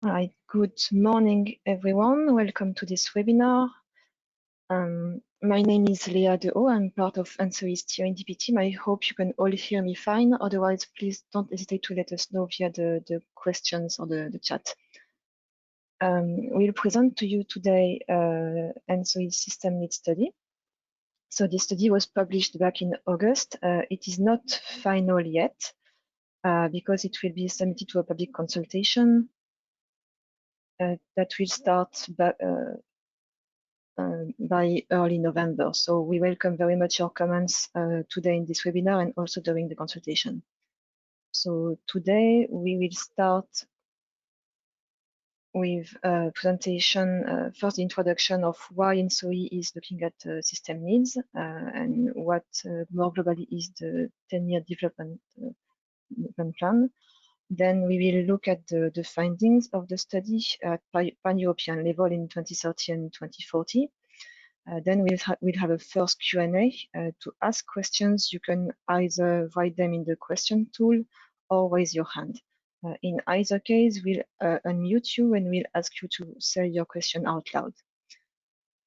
All right, good morning, everyone. Welcome to this webinar. My name is Léa Dehaut. I'm part of ENTSO-E steering DP team. I hope you can all hear me fine. Otherwise, please don't hesitate to let us know via the questions or the chat. We'll present to you today ENTSO-E system need study. So this study was published back in August. It is not final yet because it will be submitted to a public consultation that will start by early November. So we welcome very much your comments today in this webinar and also during the consultation. So today we will start with a presentation, first the introduction of why ENTSO-E is looking at system needs and what more globally is the 10-year development plan. Then we will look at the findings of the study at pan-European level in 2030 and 2040. Then we'll have a first Q&A to ask questions. You can either write them in the question tool or raise your hand. In either case, we'll unmute you and we'll ask you to say your question out loud.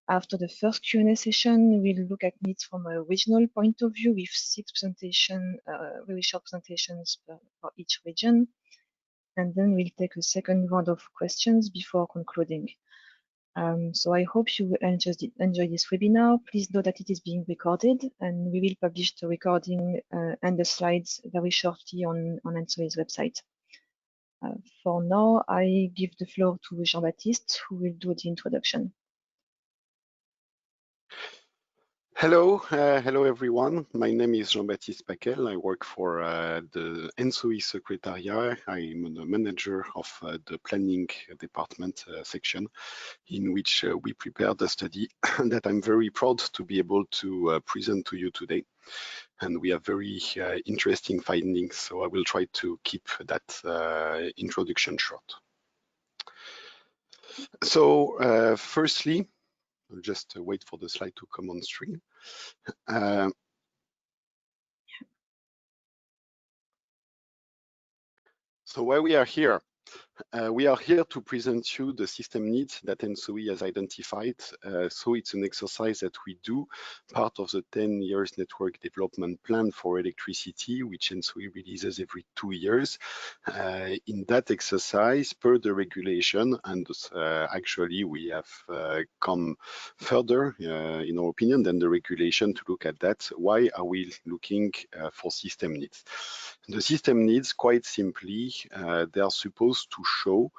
After the first Q&A session, we'll look at needs from a regional point of view with 6 presentations, very short presentations for each region. And then we'll take a second round of questions before concluding. So I hope you will enjoy this webinar. Please know that it is being recorded and we will publish the recording and the slides very shortly on ENTSO-E's website. For now, I give the floor to Jean-Baptiste, who will do the introduction. Hello, hello everyone. My name is Jean-Baptiste Paquel. I work for the ENTSO-E Secretariat. I'm the manager of the planning department section, in which we prepared a study that I'm very proud to be able to present to you today. And we have very interesting findings, so I will try to keep that introduction short. So firstly, I'll just wait for the slide to come on screen. So why we are here? We are here to present you the system needs that ENTSO-E has identified. So it's an exercise that we do, part of the 10 years network development plan for electricity, which ENTSO-E releases every 2 years. In that exercise, per the regulation, and actually we have come further, in our opinion, than the regulation to look at that. Why are we looking for system needs? The system needs, quite simply, they are supposed to show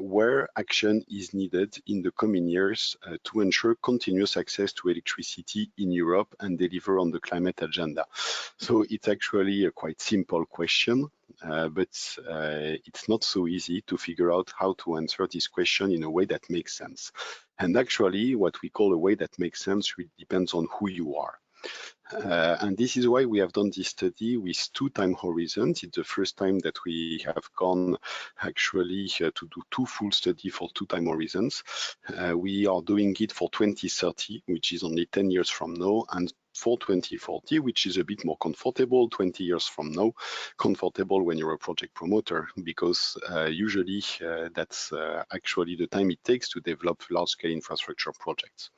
where action is needed in the coming years to ensure continuous access to electricity in Europe and deliver on the climate agenda. So it's actually a quite simple question, but it's not so easy to figure out how to answer this question in a way that makes sense. And actually, what we call a way that makes sense really depends on who you are. And this is why we have done this study with 2 time horizons. It's the first time that we have gone actually to do 2 full studies for 2 time horizons. We are doing it for 2030, which is only 10 years from now, and for 2040, which is a bit more comfortable, 20 years from now, comfortable when you're a project promoter, because usually that's actually the time it takes to develop large-scale infrastructure projects.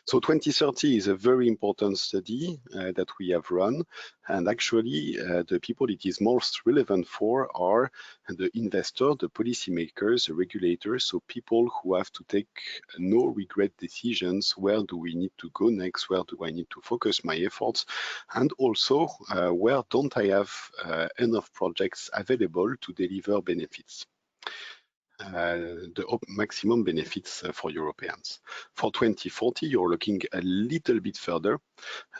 So 2030 is a very important study that we have run, and actually the people it is most relevant for are the investor, the policymakers, the regulators, so people who have to take no regret decisions. Where do we need to go next? Where do I need to focus my efforts? And also, where don't I have enough projects available to deliver benefits? The maximum benefits for Europeans. For 2040, you're looking a little bit further,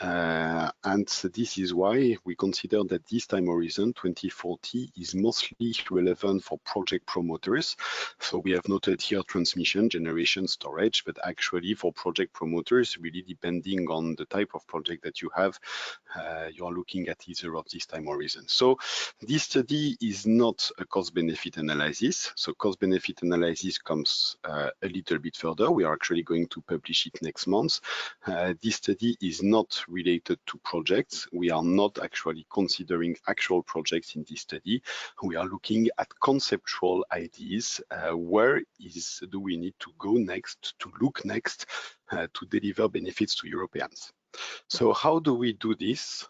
and this is why we consider that this time horizon, 2040, is mostly relevant for project promoters. So we have noted here transmission, generation, storage, but actually for project promoters, really depending on the type of project that you have, you are looking at either of this time horizon. So this study is not a cost-benefit analysis. So cost-benefit benefit analysis comes a little bit further. We are actually going to publish it next month. This study is not related to projects. We are not actually considering actual projects in this study. We are looking at conceptual ideas. Where do we need to go next, to look next, to deliver benefits to Europeans? So how do we do this?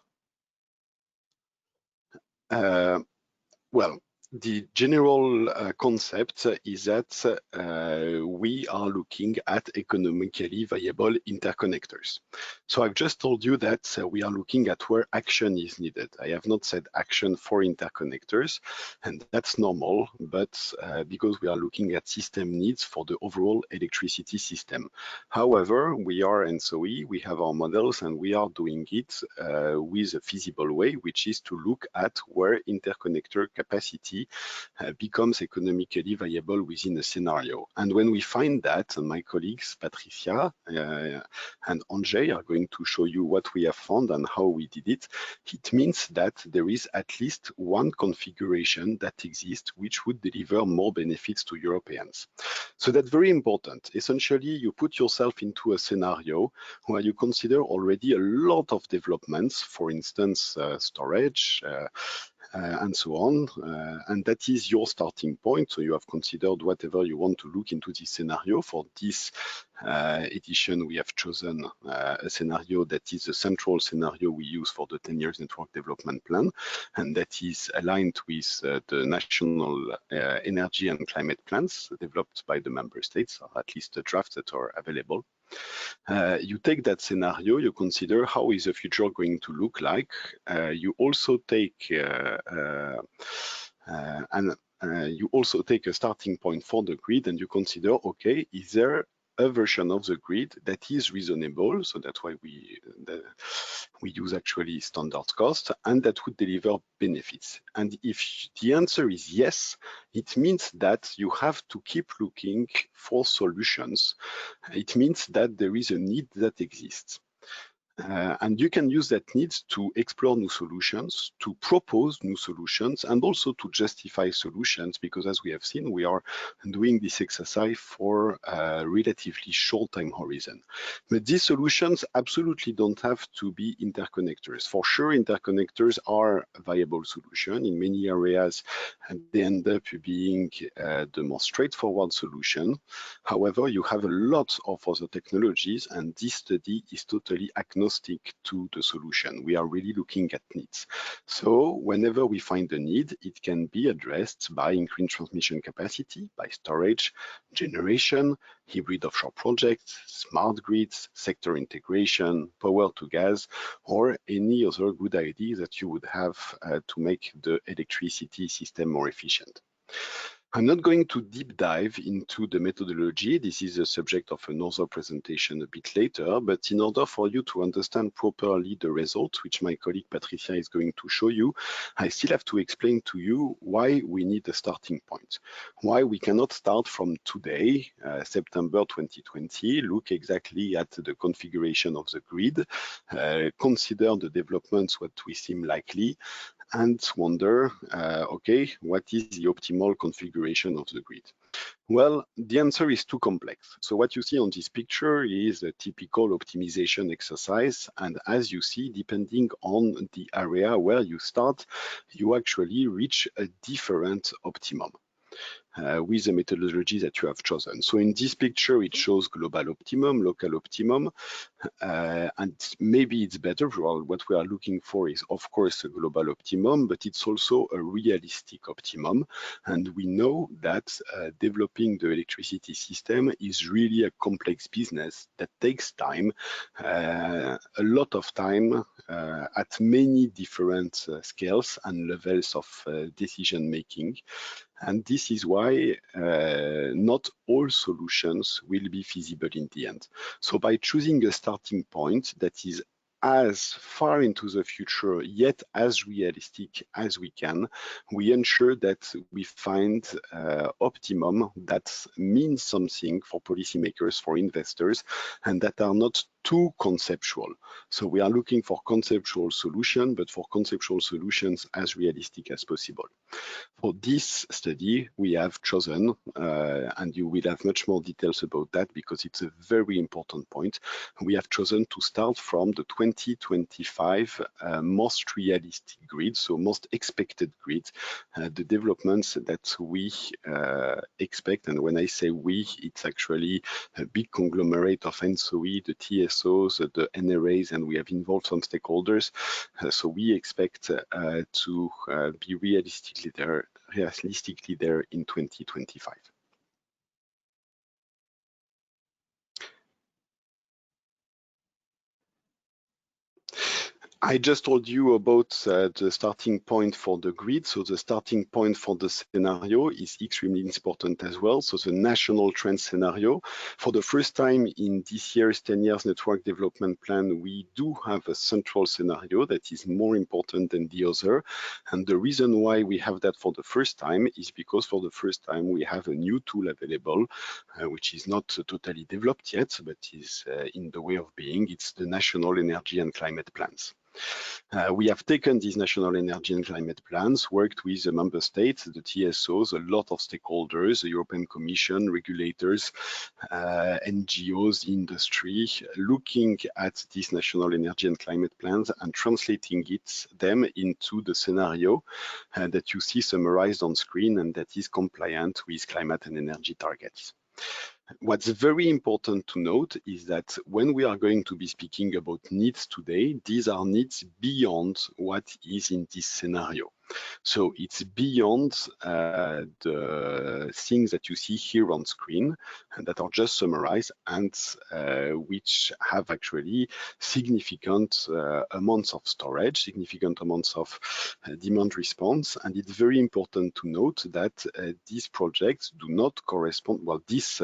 Well, the general concept is that we are looking at economically viable interconnectors. So I've just told you that we are looking at where action is needed. I have not said action for interconnectors, and that's normal, but because we are looking at system needs for the overall electricity system. However, we are ENTSO-E, we have our models, and we are doing it with a feasible way, which is to look at where interconnector capacity becomes economically viable within a scenario. And when we find that, my colleagues Patricia and Andrzej are going to show you what we have found and how we did it. It means that there is at least one configuration that exists which would deliver more benefits to Europeans. So that's very important. Essentially, you put yourself into a scenario where you consider already a lot of developments, for instance, storage, and so on, and that is your starting point. So you have considered whatever you want to look into this scenario. For this edition, we have chosen a scenario that is a central scenario we use for the 10 years network development plan, and that is aligned with the national energy and climate plans developed by the member states, or at least the drafts that are available. You take that scenario, you consider how is the future going to look like. You also take you also take a starting point for the grid, and you consider, okay, is there a version of the grid that is reasonable? So that's why we use actually standard cost, and that would deliver benefits. And if the answer is yes, it means that you have to keep looking for solutions. It means that there is a need that exists. And you can use that need to explore new solutions, to propose new solutions, and also to justify solutions, because as we have seen, we are doing this exercise for a relatively short time horizon. But these solutions absolutely don't have to be interconnectors. For sure, interconnectors are a viable solution in many areas, and they end up being the most straightforward solution. However, you have a lot of other technologies, and this study is totally agnostic to the solution. We are really looking at needs. So whenever we find a need, it can be addressed by increasing transmission capacity, by storage, generation, hybrid offshore projects, smart grids, sector integration, power to gas, or any other good idea that you would have to make the electricity system more efficient. I'm not going to deep dive into the methodology. This is a subject of another presentation a bit later, but in order for you to understand properly the results, which my colleague Patricia is going to show you, I still have to explain to you why we need a starting point, why we cannot start from today, September 2020, look exactly at the configuration of the grid, consider the developments, what we seem likely, and wonder, okay, what is the optimal configuration of the grid? Well, the answer is too complex. So what you see on this picture is a typical optimization exercise. And as you see, depending on the area where you start, you actually reach a different optimum. With the methodology that you have chosen. So in this picture, it shows global optimum, local optimum, and maybe it's better. Well, what we are looking for is, of course, a global optimum, but it's also a realistic optimum. And we know that developing the electricity system is really a complex business that takes time, a lot of time at many different scales and levels of decision making. And this is why not all solutions will be feasible in the end. So by choosing a starting point that is as far into the future, yet as realistic as we can, we ensure that we find optimum that means something for policymakers, for investors, and that are not too conceptual. So we are looking for conceptual solution, but for conceptual solutions as realistic as possible. For this study, we have chosen, and you will have much more details about that because it's a very important point. We have chosen to start from the 2025 most realistic grid, so most expected grid, the developments that we expect. And when I say we, it's actually a big conglomerate of ENTSO-E, the TSOs, the NRAs, and we have involved some stakeholders. So we expect to be realistically there in 2025. I just told you about the starting point for the grid. So the starting point for the scenario is extremely important as well. So the national trend scenario. For the first time in this year's 10 years network development plan, we do have a central scenario that is more important than the other. And the reason why we have that for the first time is because for the first time we have a new tool available, which is not totally developed yet, but is in the way of being. It's the National Energy and Climate Plans. We have taken these national energy and climate plans, worked with the member states, the TSOs, a lot of stakeholders, the European Commission, regulators, NGOs, industry, looking at these national energy and climate plans and translating them into the scenario that you see summarized on screen and that is compliant with climate and energy targets. What's very important to note is that when we are going to be speaking about needs today, these are needs beyond what is in this scenario. So it's beyond the things that you see here on screen and that are just summarized and which have actually significant amounts of storage, significant amounts of demand response. And it's very important to note that these projects do not correspond, well, this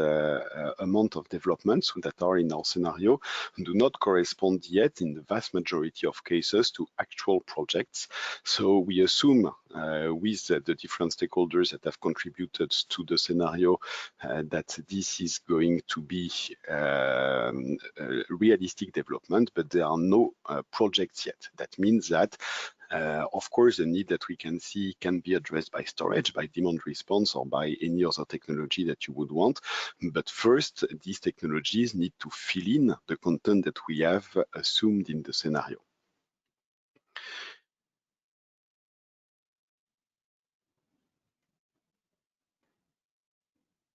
amount of developments that are in our scenario do not correspond yet in the vast majority of cases to actual projects. So we assume with the different stakeholders that have contributed to the scenario that this is going to be a realistic development, but there are no projects yet. That means that of course, the need that we can see can be addressed by storage, by demand response, or by any other technology that you would want. But first, these technologies need to fill in the content that we have assumed in the scenario.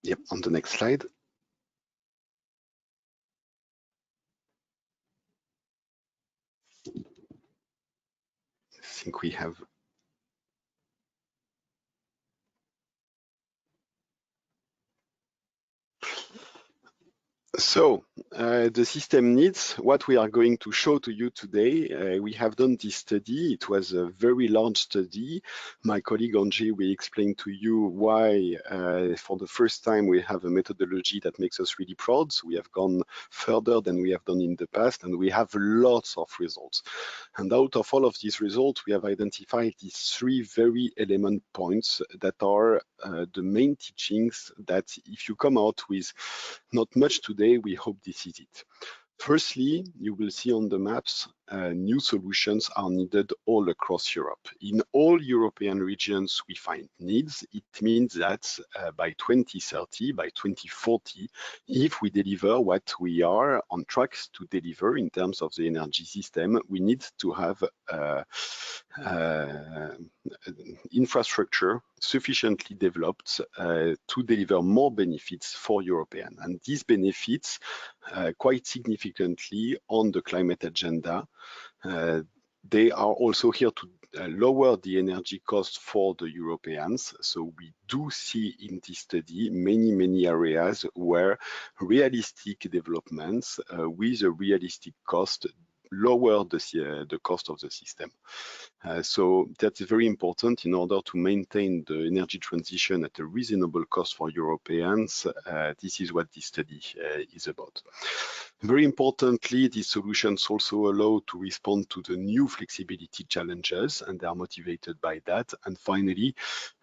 Yep, on the next slide. I think we have. So the system needs, what we are going to show to you today, we have done this study. It was a very large study. My colleague Angie will explain to you why for the first time we have a methodology that makes us really proud. So we have gone further than we have done in the past, and we have lots of results. And out of all of these results, we have identified these three very element points that are the main teachings that if you come out with not much today, we hope this is it. Firstly, you will see on the maps, new solutions are needed all across Europe. In all European regions, we find needs. It means that by 2030, by 2040, if we deliver what we are on track to deliver in terms of the energy system, we need to have infrastructure sufficiently developed to deliver more benefits for Europeans. And these benefits quite significantly on the climate agenda. They are also here to lower the energy cost for the Europeans. So we do see in this study many areas where realistic developments with a realistic cost lower the cost of the system. So that's very important in order to maintain the energy transition at a reasonable cost for Europeans. This is what this study is about. Very importantly, these solutions also allow to respond to the new flexibility challenges, and they are motivated by that. And finally,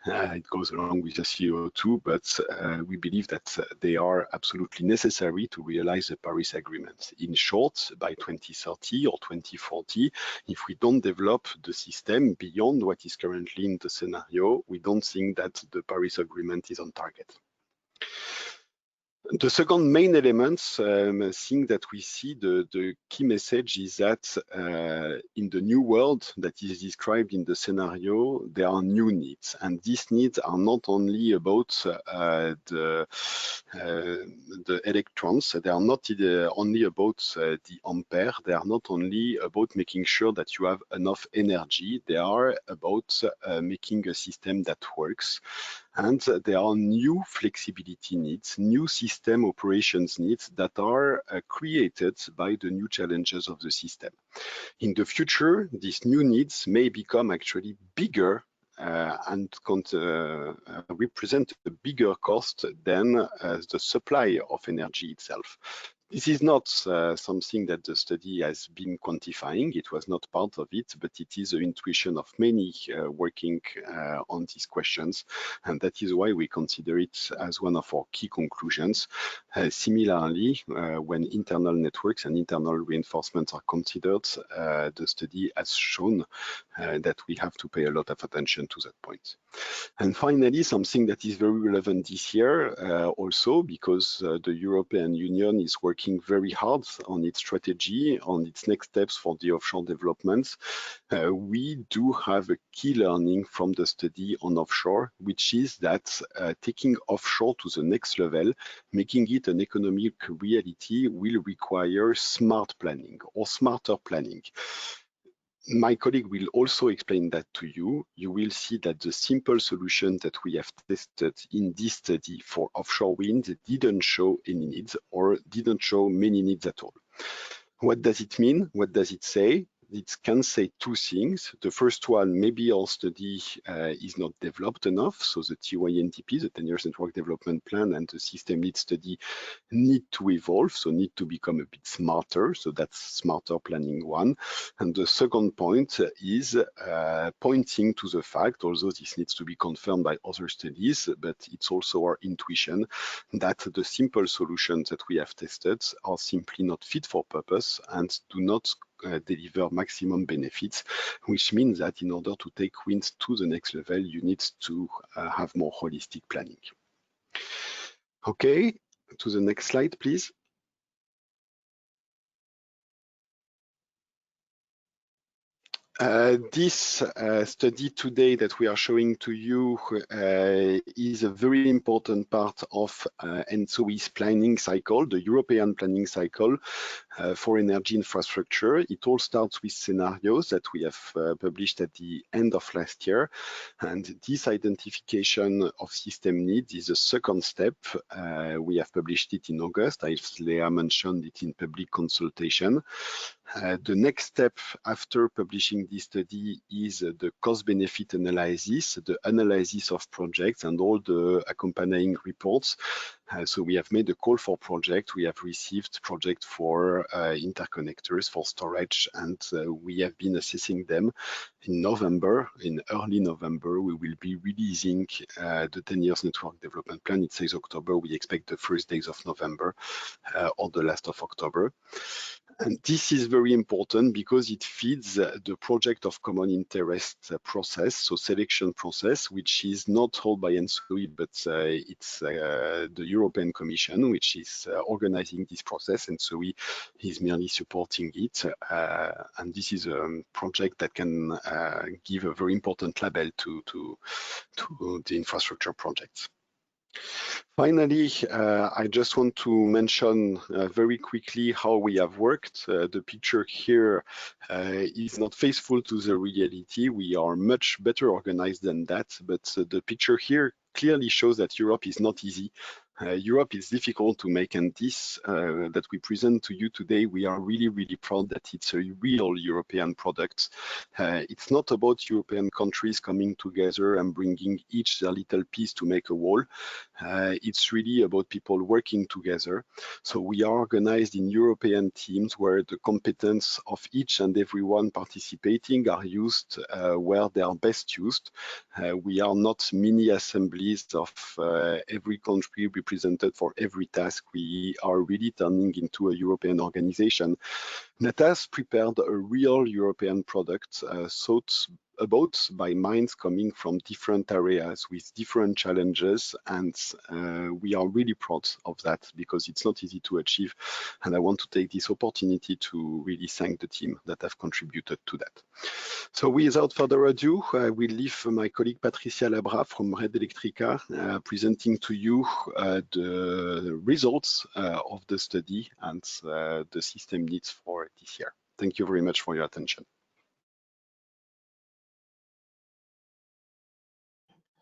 It goes along with the CO2, but we believe that they are absolutely necessary to realize the Paris Agreement. In short, by 2030 or 2040, if we don't develop the system beyond what is currently in the scenario, we don't think that the Paris Agreement is on target. The second main element, thing that we see, the key message is that in the new world that is described in the scenario, there are new needs, and these needs are not only about the electrons, they are not only about the ampere, they are not only about making sure that you have enough energy, they are about making a system that works. And there are new flexibility needs, new system operations needs that are created by the new challenges of the system. In the future, these new needs may become actually bigger and represent a bigger cost than the supply of energy itself. This is not something that the study has been quantifying. It was not part of it, but it is an intuition of many working on these questions. And that is why we consider it as one of our key conclusions. Similarly, when internal networks and internal reinforcements are considered, the study has shown that we have to pay a lot of attention to that point. And finally, something that is very relevant this year also, because the European Union is working very hard on its strategy, on its next steps for the offshore developments. We do have a key learning from the study on offshore, which is that taking offshore to the next level, making it an economic reality, will require smart planning or smarter planning. My colleague will also explain that to you. You will see that the simple solution that we have tested in this study for offshore wind didn't show any needs or didn't show many needs at all. What does it mean? What does it say? It can say two things. The first one, maybe our study is not developed enough. So the TYNTP, the 10 years network development plan, and the system need study need to evolve, so need to become a bit smarter. So that's smarter planning one. And the second point is pointing to the fact, although this needs to be confirmed by other studies, but it's also our intuition that the simple solutions that we have tested are simply not fit for purpose and do not deliver maximum benefits, which means that in order to take wind to the next level, you need to have more holistic planning. Okay, to the next slide, please. This study today that we are showing to you is a very important part of ENTSO-E's planning cycle, the European planning cycle for energy infrastructure. It all starts with scenarios that we have published at the end of last year. And this identification of system needs is a second step. We have published it in August. As Leah mentioned it in public consultation. The next step after publishing this study is the cost-benefit analysis, the analysis of projects and all the accompanying reports. So we have made a call for project. We have received project for interconnectors, for storage, and we have been assessing them. In November, in early November, we will be releasing the 10 years network development plan. It says October. We expect the first days of November or the last of October. And this is very important because it feeds the project of common interest process, so selection process, which is not held by ENTSO-E, but it's the European Commission, which is organizing this process. ENTSO-E is merely supporting it. And this is a project that can give a very important label to the infrastructure projects. Finally, I just want to mention very quickly how we have worked. The picture here is not faithful to the reality. We are much better organized than that, but the picture here clearly shows that Europe is not easy. Europe is difficult to make, and this that we present to you today, we are really proud that it's a real European product. It's not about European countries coming together and bringing each their little piece to make a whole. It's really about people working together. So we are organized in European teams where the competence of each and everyone participating are used where they are best used. We are not mini assemblies of every country represented for every task. We are really turning into a European organization that has prepared a real European product thought about by minds coming from different areas with different challenges, and we are really proud of that because it's not easy to achieve, and I want to take this opportunity to really thank the team that have contributed to that. So without further ado, I will leave my colleague Patricia Labra from Red Electrica presenting to you the results of the study and the system needs for this year. Thank you very much for your attention.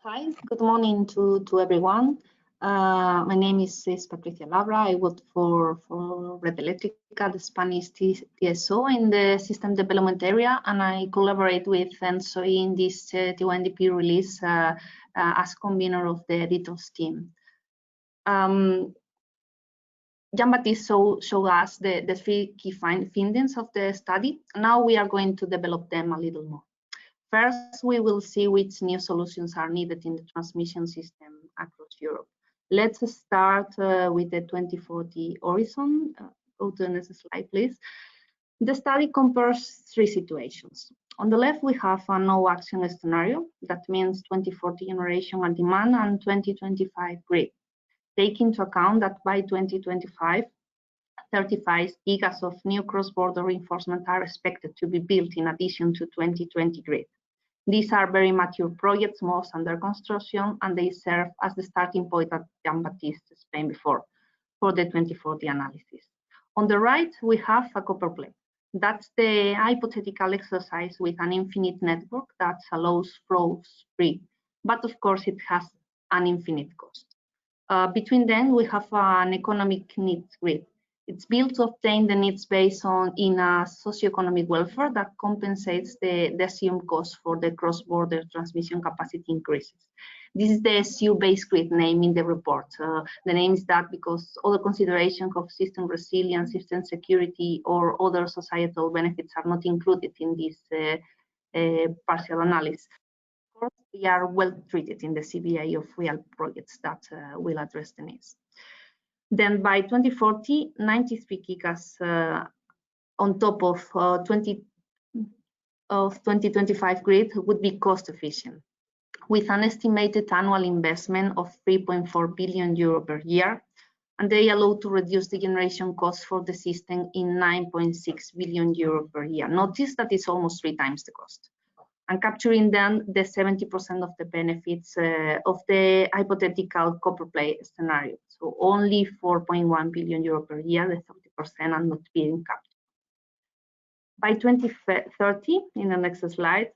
Hi, good morning to everyone. My name is Patricia Labra. I work for Red Electrica, the Spanish TSO in the system development area, and I collaborate with ENTSO-E in this TYNDP release as convener of the editors team. Jean-Baptiste showed us the three key findings of the study. Now we are going to develop them a little more. First, we will see which new solutions are needed in the transmission system across Europe. Let's start with the 2040 horizon. Go to the next slide, please. The study compares three situations. On the left, we have a no action scenario. That means 2040 generation and demand and 2025 grid. Take into account that by 2025, 35 gigas of new cross-border reinforcement are expected to be built in addition to 2020 grid. These are very mature projects, most under construction, and they serve as the starting point that Jean-Baptiste explained before for the 2040 analysis. On the right, we have a copper plate. That's the hypothetical exercise with an infinite network that allows flows free, but of course it has an infinite cost. Between them, we have an economic needs grid. It's built to obtain the needs based on in a socioeconomic welfare that compensates the assumed cost for the cross-border transmission capacity increases. This is the SU-based grid name in the report. The name is that because other considerations of system resilience, system security, or other societal benefits are not included in this partial analysis. Of course, they are well treated in the CBA of real projects that will address the needs. Then by 2040, 93 gigas on top of 2025 grid would be cost efficient, with an estimated annual investment of 3.4 billion euro per year, and they allow to reduce the generation cost for the system in 9.6 billion euro per year. Notice that it's almost 3 times the cost. And capturing then the 70% of the benefits of the hypothetical copper plate scenario. So only 4.1 billion euro per year, the 30% are not being captured. By 2030, in the next slide,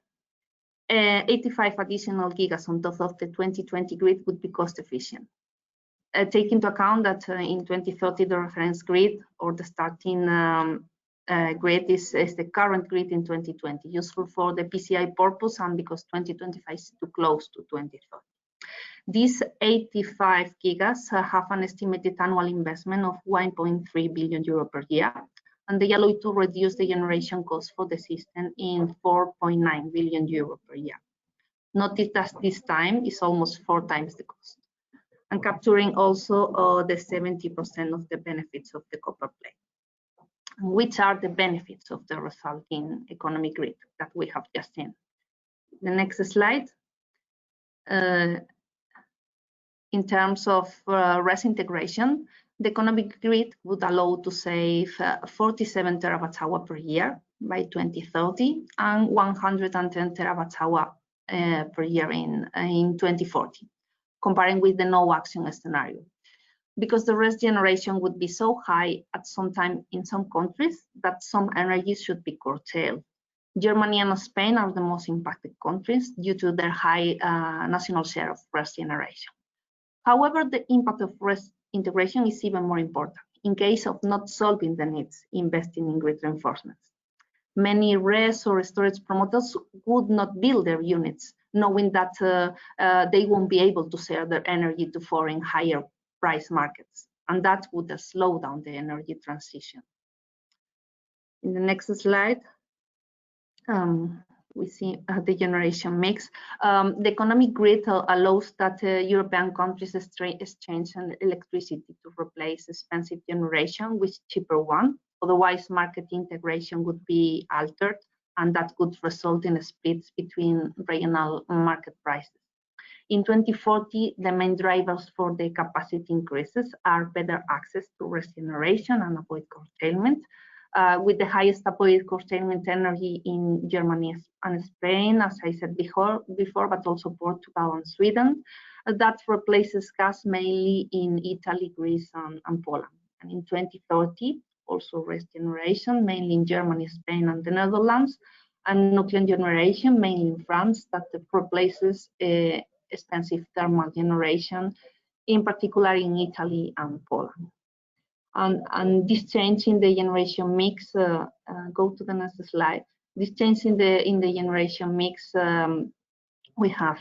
85 additional gigas on top of the 2020 grid would be cost efficient. Take into account that in 2030, the reference grid or the starting grid is the current grid in 2020, useful for the PCI purpose and because 2025 is too close to 2030. These 85 gigas have an estimated annual investment of 1.3 billion euro per year, and they allow to reduce the generation cost for the system in 4.9 billion euro per year. Notice that this time is almost 4 times the cost, and capturing also the 70% of the benefits of the copper plate. Which are the benefits of the resulting economic grid that we have just seen? The next slide. In terms of RES integration, the economic grid would allow to save 47 terawatt-hour per year by 2030 and 110 terawatt-hour per year in 2040, comparing with the no action scenario. Because the RES generation would be so high at some time in some countries that some energy should be curtailed. Germany and Spain are the most impacted countries due to their high national share of RES generation. However, the impact of RES integration is even more important in case of not solving the needs, investing in grid reinforcements. Many RES or storage promoters would not build their units, knowing that they won't be able to sell their energy to foreign higher price markets, and that would slow down the energy transition. In the next slide, we see the generation mix. The economic grid allows that European countries exchange electricity to replace expensive generation with cheaper one. Otherwise, market integration would be altered, and that could result in splits between regional market prices. In 2040, the main drivers for the capacity increases are better access to regeneration and avoid curtailment, with the highest avoided curtailment energy in Germany and Spain, as I said before, but also Portugal and Sweden. That replaces gas mainly in Italy, Greece, and Poland. And in 2030, also regeneration, mainly in Germany, Spain, and the Netherlands, and nuclear generation, mainly in France, that replaces expensive thermal generation, in particular in Italy and Poland. And this change in the generation mix, go to the next slide. This change in the generation mix we have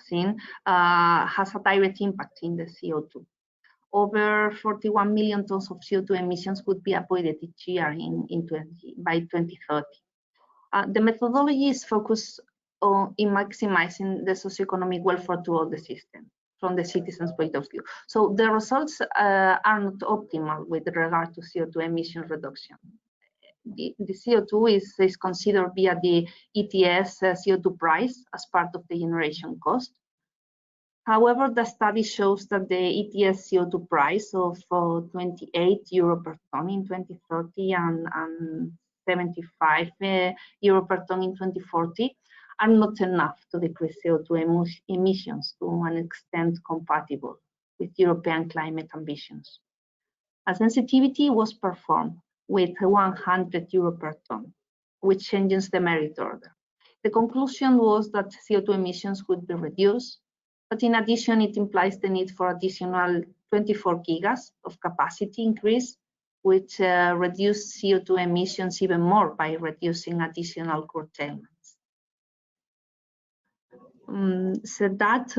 seen has a direct impact in the CO2. Over 41 million tons of CO2 emissions would be avoided each year by 2030. The methodology is focused in maximizing the socioeconomic welfare to all the system from the citizens' point of view. So the results are not optimal with regard to CO2 emission reduction. The CO2 is considered via the ETS CO2 price as part of the generation cost. However, the study shows that the ETS CO2 price of 28 euro per ton in 2030 and 75 euro per ton in 2040 are not enough to decrease CO2 emissions to an extent compatible with European climate ambitions. A sensitivity was performed with 100 euro per ton, which changes the merit order. The conclusion was that CO2 emissions would be reduced, but in addition, it implies the need for additional 24 gigas of capacity increase, which reduce CO2 emissions even more by reducing additional curtailments. So that,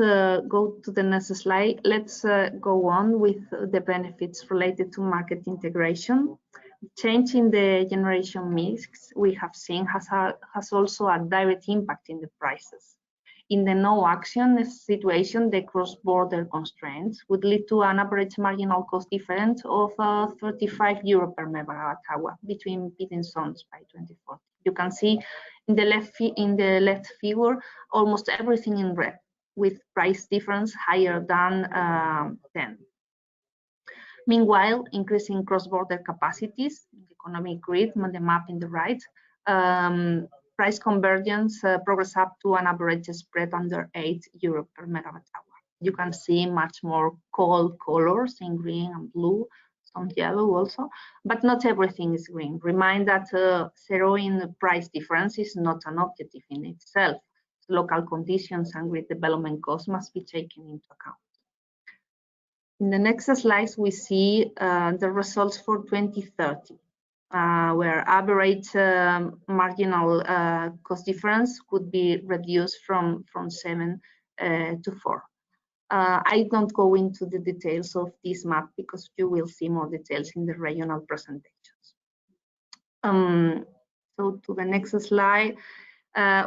go to the next slide. Let's go on with the benefits related to market integration. Change in the generation mix we have seen has also a direct impact in the prices. In the no action situation, the cross-border constraints would lead to an average marginal cost difference of 35 euro per megawatt hour between bidding zones by 2040. You can see in the left figure almost everything in red, with price difference higher than 10. Meanwhile, increasing cross-border capacities, the economic grid, the map in the right, price convergence progress up to an average spread under 8 euro per megawatt hour. You can see much more cold colors in green and blue, some yellow also, but not everything is green. Remind that zeroing the price difference is not an objective in itself. Local conditions and grid development costs must be taken into account. In the next slides, we see the results for 2030. Where average marginal cost difference could be reduced from 7 to 4. I don't go into the details of this map because you will see more details in the regional presentations. So to the next slide,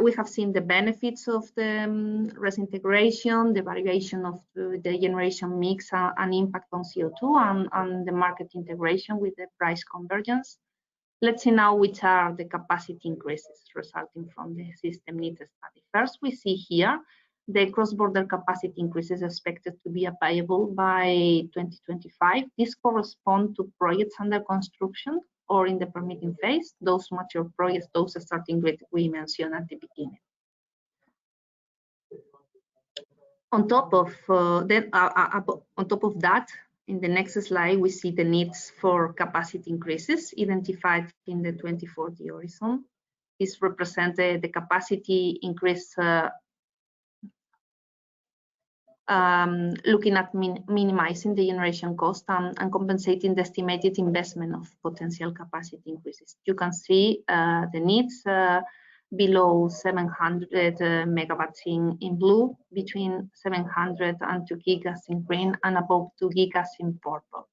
we have seen the benefits of the RES integration, the variation of the generation mix and impact on CO2 and the market integration with the price convergence. Let's see now which are the capacity increases resulting from the system needs study. First, we see here the cross-border capacity increases expected to be available by 2025. This corresponds to projects under construction or in the permitting phase, those mature projects, those starting grid we mentioned at the beginning. On top of that, in the next slide, we see the needs for capacity increases identified in the 2040 horizon. This represents the capacity increase looking at minimizing the generation cost and compensating the estimated investment of potential capacity increases. You can see the needs below 700 megawatts in blue, between 700 and 2 gigas in green, and above 2 gigas in purple.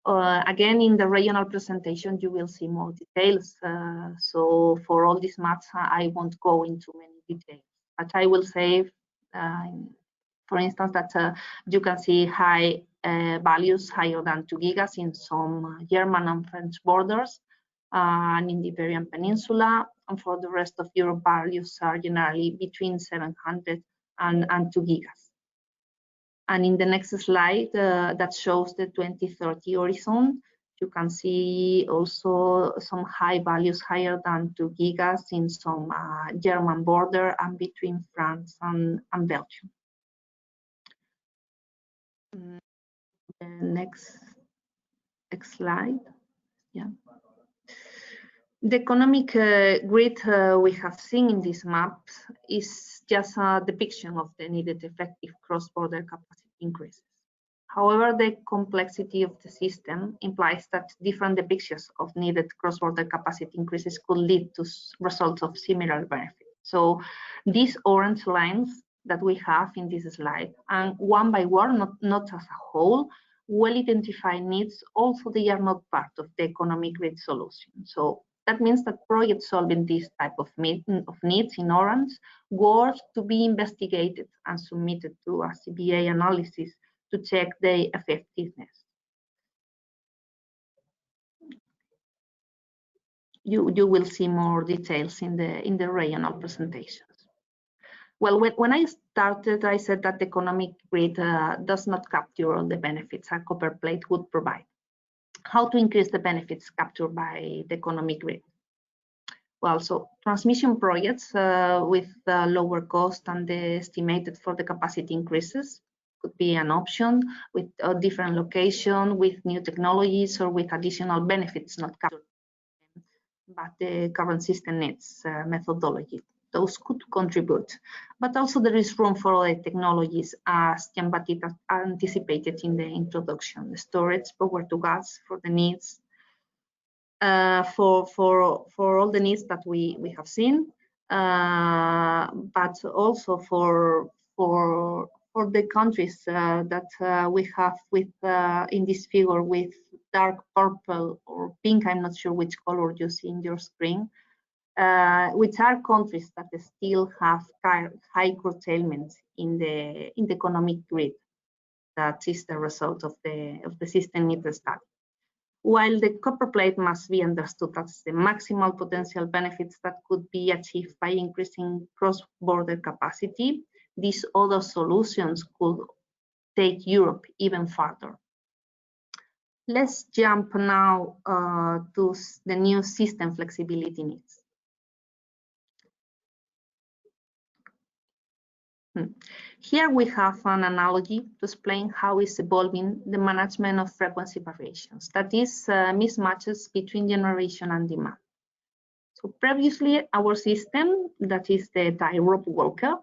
Again, in the regional presentation, you will see more details. So for all these maps, I won't go into many details, but I will say, for instance, that you can see high values higher than 2 gigas in some German and French borders, and in the Iberian Peninsula. And for the rest of Europe, values are generally between 700 and 2 gigas. And in the next slide, that shows the 2030 horizon, you can see also some high values higher than 2 gigas in some German border and between France and Belgium. The next slide. Yeah. The economic grid we have seen in these maps is just a depiction of the needed effective cross-border capacity increases. However, the complexity of the system implies that different depictions of needed cross-border capacity increases could lead to results of similar benefits. So these orange lines that we have in this slide, and one by one, not as a whole, well-identified needs, also they are not part of the economic grid solution. So that means that projects solving this type of needs in orange were to be investigated and submitted to a CBA analysis to check their effectiveness. You will see more details in the regional presentations. Well, when I started, I said that the economic grid does not capture all the benefits a copper plate would provide. How to increase the benefits captured by the economic grid? Well, so transmission projects with lower cost and the estimated for the capacity increases could be an option, with a different location, with new technologies, or with additional benefits not captured, but the current system needs methodology. Those could contribute, but also there is room for other technologies, as Jean-Baptiste anticipated in the introduction: the storage, power to gas for the needs, for all the needs that we have seen, but also for the countries that we have with in this figure with dark purple or pink. I'm not sure which color you see in your screen. Which are countries that still have high curtailment in the economic grid. That is the result of the system needs study. While the copper plate must be understood as the maximal potential benefits that could be achieved by increasing cross-border capacity, these other solutions could take Europe even further. Let's jump now to the new system flexibility needs. Here we have an analogy to explain how is evolving the management of frequency variations, that is mismatches between generation and demand. So previously our system, that is the tie rope walker,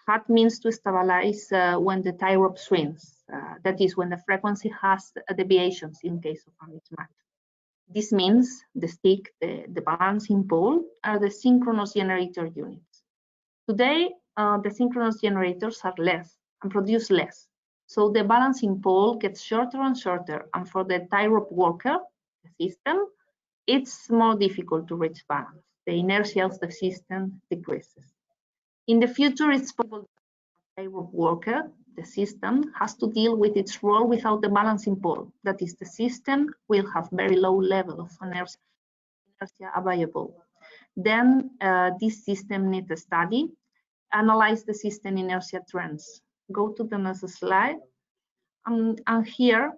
had means to stabilize when the tie rope swings, that is when the frequency has deviations in case of a mismatch. This means the stick, the balancing pole, are the synchronous generator units. Today, the synchronous generators are less and produce less. So the balancing pole gets shorter and shorter, and for the tie rope walker, the system, it's more difficult to reach balance. The inertia of the system decreases. In the future, it's possible that the tie rope walker, the system, has to deal with its role without the balancing pole. That is, the system will have very low level of inertia available. Then this system needs a study, analyze the system inertia trends. Go to the next slide. And here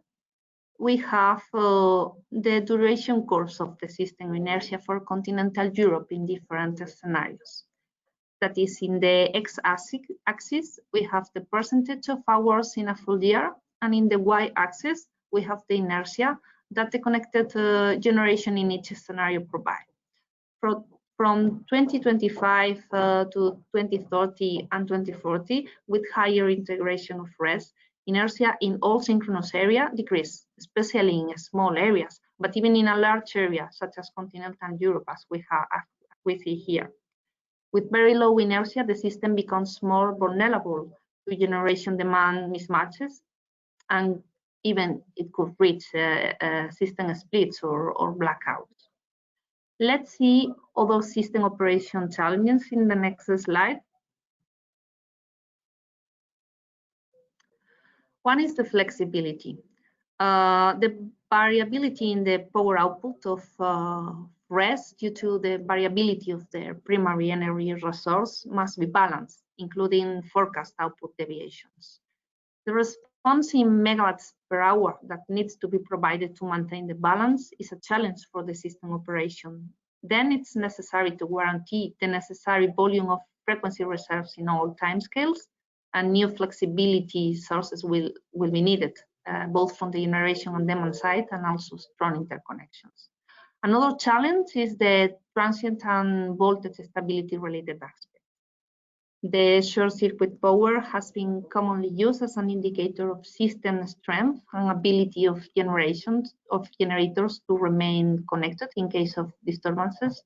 we have the duration curves of the system inertia for continental Europe in different scenarios. That is, in the x-axis, we have the percentage of hours in a full year, and in the y-axis, we have the inertia that the connected generation in each scenario provides. from 2025 to 2030 and 2040, with higher integration of RES, inertia in all synchronous area decrease, especially in small areas, but even in a large area such as continental Europe, as we see here. With very low inertia, the system becomes more vulnerable to generation demand mismatches, and even it could reach system splits or blackouts. Let's see other system operation challenges in the next slide. One is the flexibility. The variability in the power output of RES due to the variability of their primary energy resource must be balanced, including forecast output deviations. The response in megawatts per hour that needs to be provided to maintain the balance is a challenge for the system operation. Then it's necessary to guarantee the necessary volume of frequency reserves in all timescales, and new flexibility sources will be needed, both from the generation and demand side, and also strong interconnections. Another challenge is the transient and voltage stability related aspect. The short circuit power has been commonly used as an indicator of system strength and ability of generators to remain connected in case of disturbances.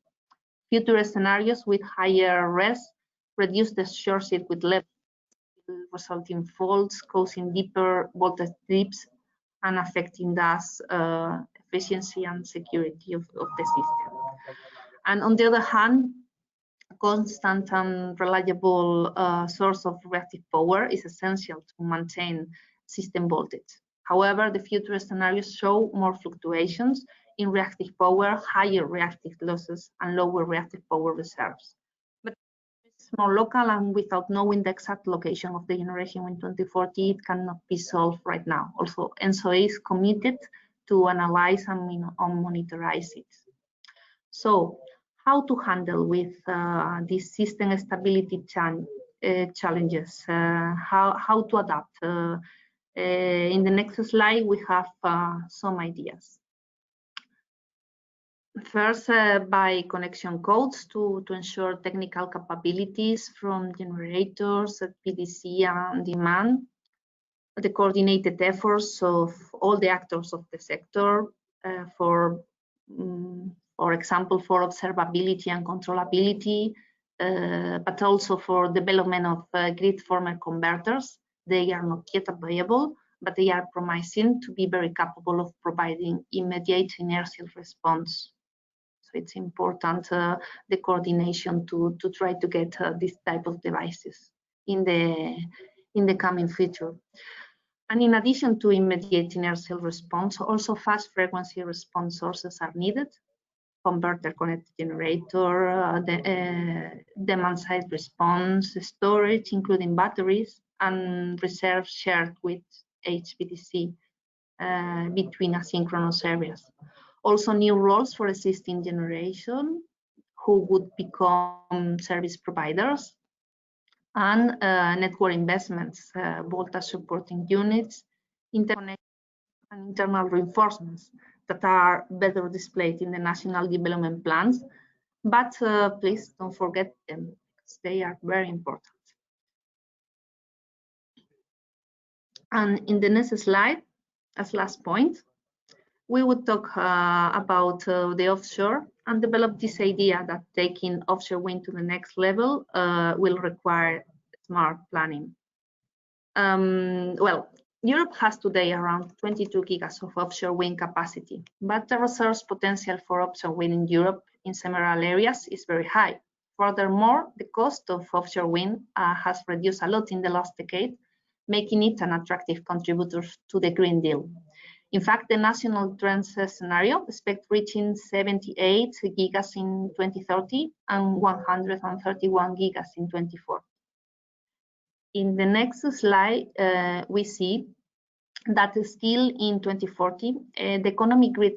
Future scenarios with higher RES reduce the short circuit level, resulting faults, causing deeper voltage dips, and affecting thus efficiency and security of the system. And on the other hand, constant and reliable source of reactive power is essential to maintain system voltage. However, the future scenarios show more fluctuations in reactive power, higher reactive losses, and lower reactive power reserves. But it's more local, and without knowing the exact location of the generation in 2040, it cannot be solved right now. Also, ENTSO-E is committed to analyze and monitorize it. So, how to handle with these system stability challenges, how to adapt. In the next slide, we have some ideas. First, by connection codes to ensure technical capabilities from generators, PDC, and demand. The coordinated efforts of all the actors of the sector for example, for observability and controllability, but also for development of grid former converters. They are not yet available, but they are promising to be very capable of providing immediate inertial response. So it's important the coordination to try to get this type of devices in the coming future. And in addition to immediate inertial response, also fast frequency response sources are needed. Converter connected generator, demand side response, storage, including batteries, and reserves shared with HVDC between asynchronous areas. Also new roles for existing generation who would become service providers, and network investments, voltage supporting units, interconnection, and internal reinforcements that are better displayed in the national development plans, but please don't forget them, because they are very important. And in the next slide, as last point, we would talk about the offshore and develop this idea that taking offshore wind to the next level will require smart planning. Well, Europe has today around 22 gigas of offshore wind capacity, but the resource potential for offshore wind in Europe in several areas is very high. Furthermore, the cost of offshore wind has reduced a lot in the last decade, making it an attractive contributor to the Green Deal. In fact, the national trends scenario expects reaching 78 gigas in 2030 and 131 gigas in 2040. In the next slide, we see that still in 2040, the economic grid,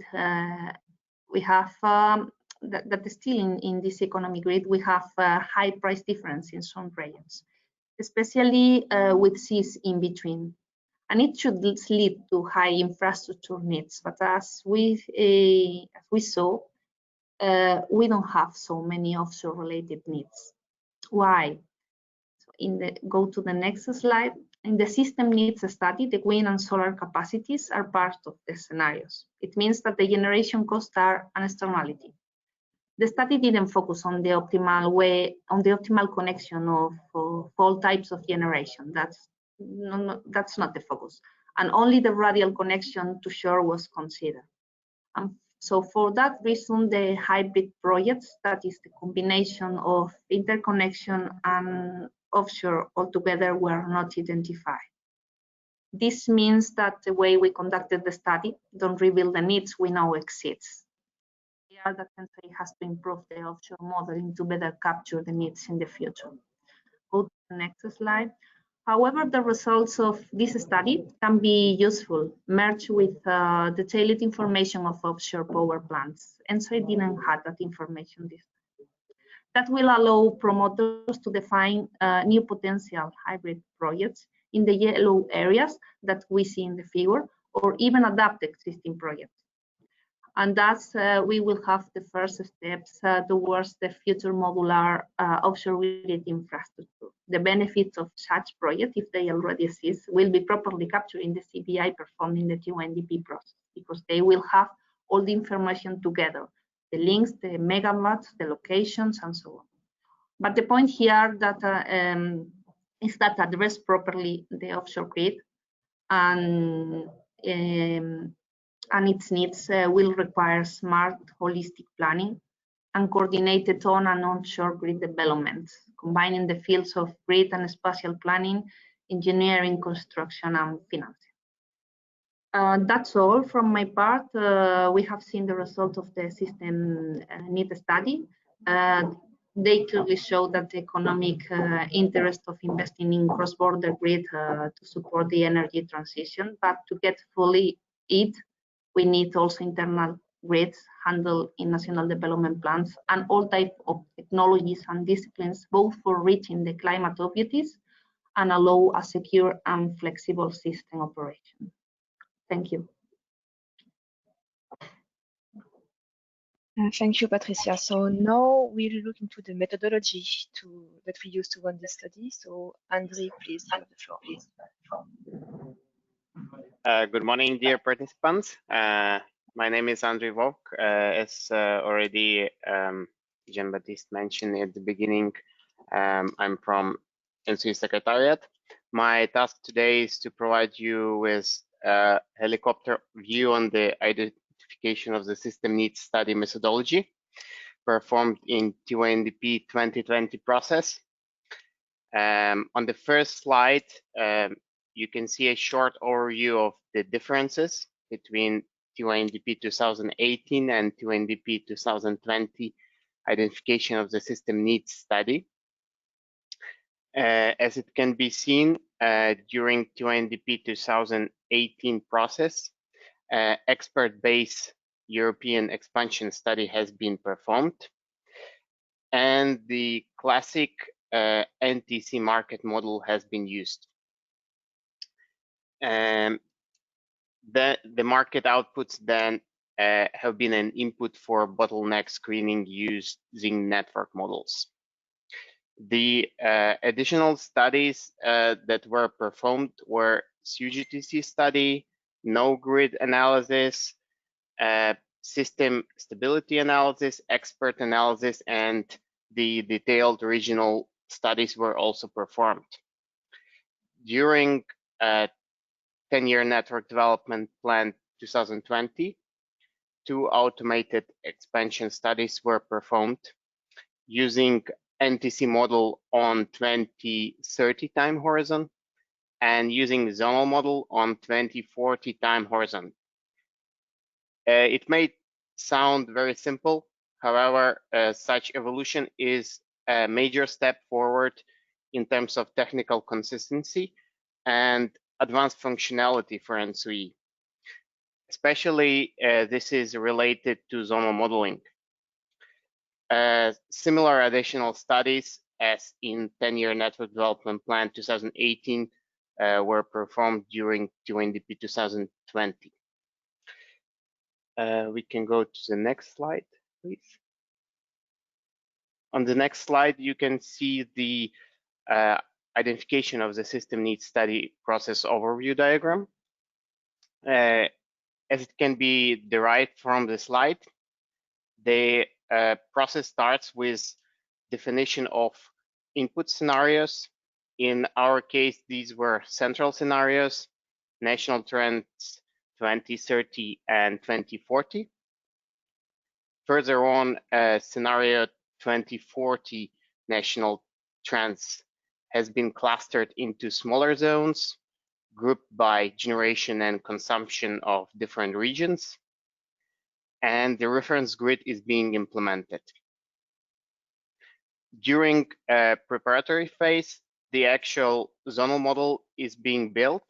we have, that still in this economic grid, we have a high price difference in some regions, especially with seas in between. And it should lead to high infrastructure needs. But as we saw, we don't have so many offshore related needs. Why? Go to the next slide. In the system needs study, the wind and solar capacities are part of the scenarios. It means that the generation costs are an externality. The study didn't focus on the optimal connection of all types of generation. That's not the focus. And only the radial connection to shore was considered. So for that reason, the hybrid projects, that is the combination of interconnection and offshore altogether, were not identified. This means that the way we conducted the study don't reveal the needs we know exist. Clear that ENTSO-E has to improve the offshore modeling to better capture the needs in the future. Go to the next slide. However, the results of this study can be useful, merged with detailed information of offshore power plants. ENTSO-E didn't have that information this time. That will allow promoters to define new potential hybrid projects in the yellow areas that we see in the figure, or even adapt existing projects. And thus, we will have the first steps towards the future modular offshore grid infrastructure. The benefits of such projects, if they already exist, will be properly captured in the CPI performed in the TONDP process, because they will have all the information together, the links, the megawatts, the locations, and so on. But the point here that is that address properly the offshore grid and its needs will require smart, holistic planning and coordinated on and onshore grid development, combining the fields of grid and spatial planning, engineering, construction, and financing. That's all from my part. We have seen the result of the system need study. They clearly show that the economic interest of investing in cross-border grid to support the energy transition, but to get fully it, we need also internal grids handled in national development plans and all types of technologies and disciplines, both for reaching the climate objectives and allow a secure and flexible system operation. Thank you. Thank you, Patricia. So now we'll look into the methodology that we use to run this study. So Andre, please, you have the floor. Good morning, dear participants. My name is Andre Vok. As already Jean-Baptiste mentioned at the beginning, I'm from ENTSO-E Secretariat. My task today is to provide you with a helicopter view on the identification of the system needs study methodology performed in TONDP 2020 process. On the first slide, you can see a short overview of the differences between TONDP 2018 and TONDP 2020 identification of the system needs study. As it can be seen, during TONDP 2018 process, expert-based European expansion study has been performed, and the classic NTC market model has been used. The market outputs then have been an input for bottleneck screening using network models. The additional studies that were performed were CUGTC study, no grid analysis, system stability analysis, expert analysis, and the detailed regional studies were also performed. During 10-year network development plan 2020, 2 automated expansion studies were performed using NTC model on 2030 time horizon and using zonal model on 2040 time horizon. It may sound very simple. However, such evolution is a major step forward in terms of technical consistency and advanced functionality for ENTSO-E. Especially, this is related to zonal modeling. Similar additional studies as in 10-year network development plan 2018 were performed during TONDP 2020. We can go to the next slide, please. On the next slide, you can see the identification of the system needs study process overview diagram. As it can be derived from the slide, the process starts with definition of input scenarios. In our case, these were central scenarios, national trends 2030 and 2040. Further on, scenario 2040 national trends has been clustered into smaller zones, grouped by generation and consumption of different regions, and the reference grid is being implemented. During a preparatory phase, the actual zonal model is being built.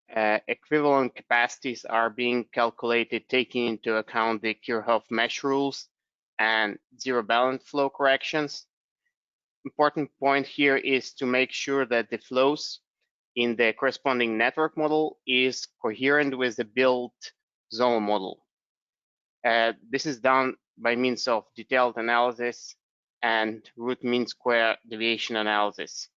Equivalent capacities are being calculated taking into account the Kirchhoff mesh rules and zero balance flow corrections. Important point here is to make sure that the flows in the corresponding network model is coherent with the built zonal model. This is done by means of detailed analysis and root mean square deviation analysis.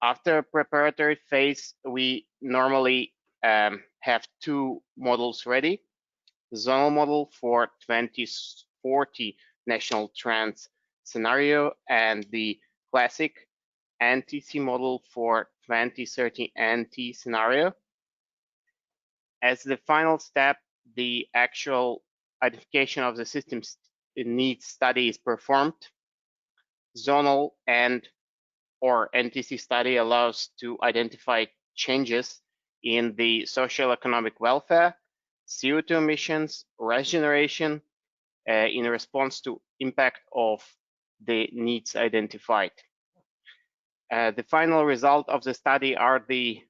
After preparatory phase, we normally have two models ready. The zonal model for 2040 national trends scenario and the classic NTC model for 2030 NT scenario. As the final step, the actual identification of the system's needs study is performed. Zonal and or NTC study allows to identify changes in the socio-economic welfare, CO2 emissions, regeneration in response to impact of the needs identified. The final result of the study are the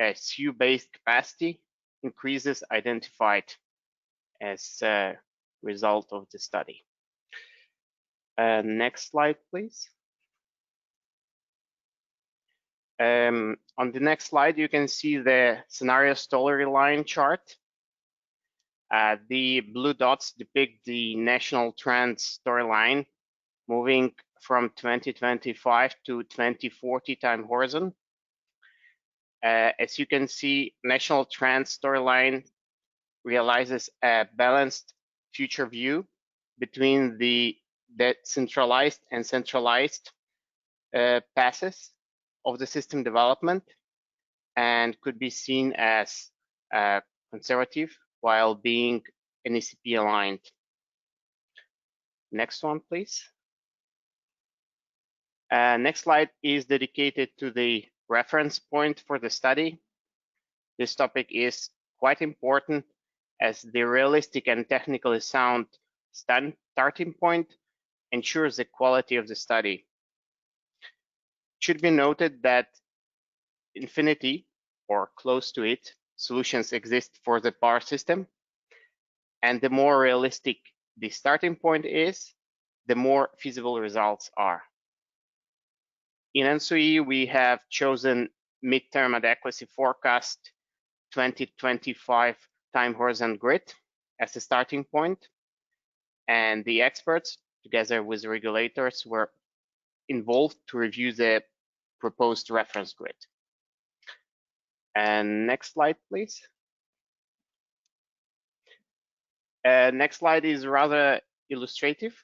SU-based capacity increases identified as a result of the study. Next slide, please. On the next slide, you can see the scenario storyline chart. The blue dots depict the national trends storyline moving from 2025 to 2040 time horizon. As you can see, national trends storyline realizes a balanced future view between the decentralized and centralized passes of the system development and could be seen as conservative while being NECP aligned. Next one, please. Next slide is dedicated to the reference point for the study. This topic is quite important as the realistic and technically sound starting point ensures the quality of the study. It should be noted that infinity or close to it solutions exist for the power system, and the more realistic the starting point is, the more feasible results are. In ENTSO-E, we have chosen midterm adequacy forecast 2025 time horizon grid as a starting point, and the experts, together with the regulators, were involved to review the proposed reference grid. And next slide, please. Next slide is rather illustrative.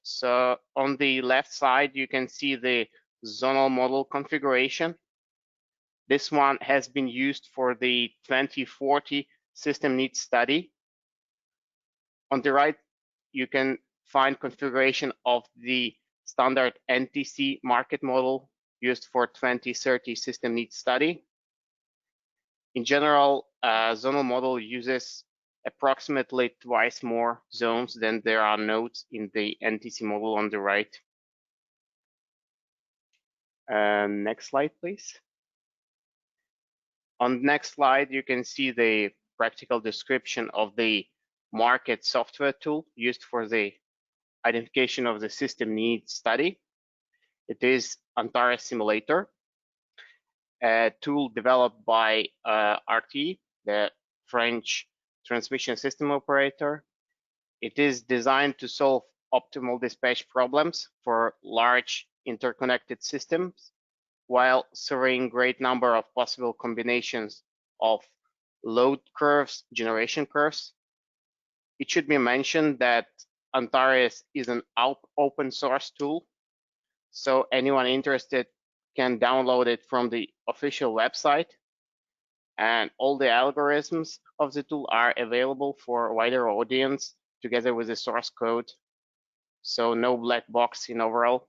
So on the left side, you can see the zonal model configuration. This one has been used for the 2040 system needs study. On the right, you can find configuration of the standard NTC market model used for 2030 system needs study. In general, zonal model uses approximately twice more zones than there are nodes in the NTC model on the right. Next slide, please. On the next slide, you can see the practical description of the market software tool used for the identification of the system needs study. It is Antares Simulator, a tool developed by RTE, the French transmission system operator. It is designed to solve optimal dispatch problems for large interconnected systems, while serving great number of possible combinations of load curves, generation curves. It should be mentioned that Antares is an open source tool, so anyone interested can download it from the official website, and all the algorithms of the tool are available for a wider audience together with the source code, so no black box in overall.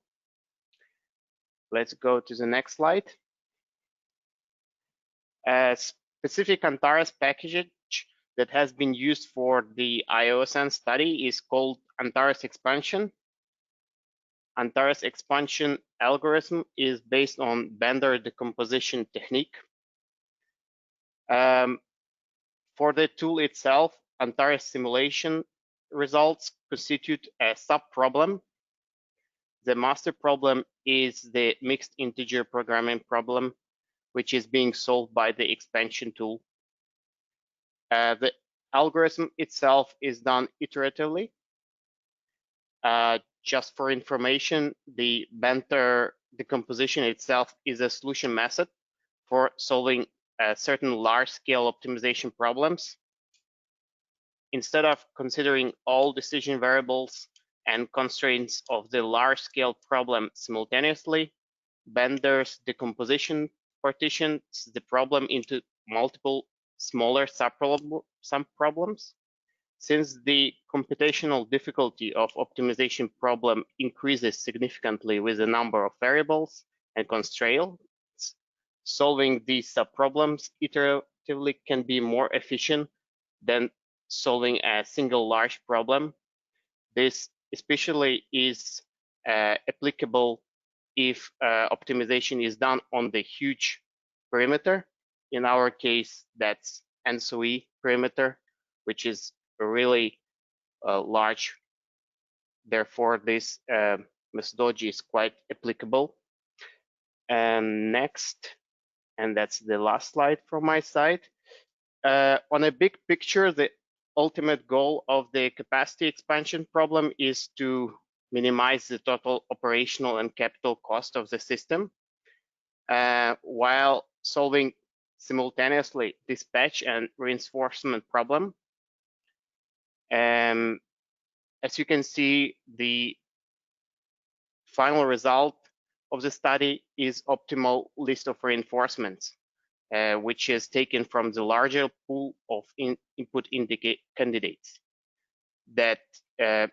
Let's go to the next slide. A specific Antares package that has been used for the IOSN study is called Antares expansion. Antares expansion algorithm is based on Bender decomposition technique. For the tool itself, Antares simulation results constitute a sub-problem. The master problem is the mixed integer programming problem, which is being solved by the expansion tool. The algorithm itself is done iteratively. Just for information, the Bender decomposition itself is a solution method for solving certain large-scale optimization problems. Instead of considering all decision variables and constraints of the large-scale problem simultaneously, Bender's decomposition partitions the problem into multiple smaller sub-problems. Since the computational difficulty of optimization problem increases significantly with the number of variables and constraints, solving these sub-problems iteratively can be more efficient than solving a single large problem. This especially is applicable if optimization is done on the huge perimeter. In our case, that's ENTSO-E perimeter, which is really large. Therefore, this methodology is quite applicable. And next, and that's the last slide from my side. On a big picture, the ultimate goal of the capacity expansion problem is to minimize the total operational and capital cost of the system, while solving simultaneously dispatch and reinforcement problem. As you can see, the final result of the study is optimal list of reinforcements, which is taken from the larger pool of input candidates that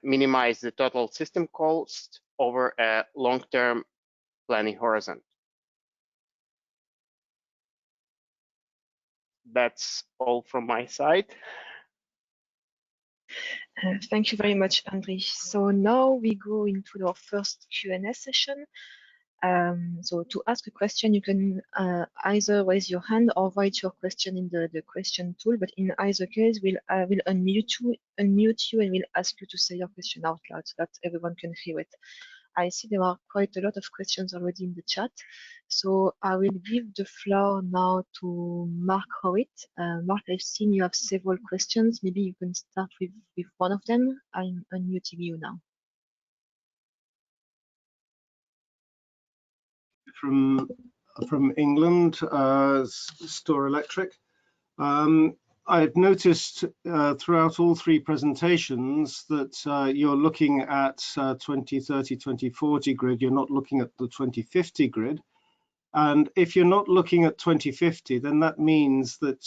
minimize the total system cost over a long-term planning horizon. That's all from my side. Thank you very much, Andriy. So now we go into our first Q&A session. So to ask a question, you can either raise your hand or write your question in the question tool. But in either case, we'll unmute you and we'll ask you to say your question out loud so that everyone can hear it. I see there are quite a lot of questions already in the chat. So I will give the floor now to Mark Howitt. Mark, I've seen you have several questions. Maybe you can start with one of them. I'm unmuting you now. From England, Store Electric. I've noticed throughout all three presentations that you're looking at 2030, 2040 grid. You're not looking at the 2050 grid. And if you're not looking at 2050, then that means that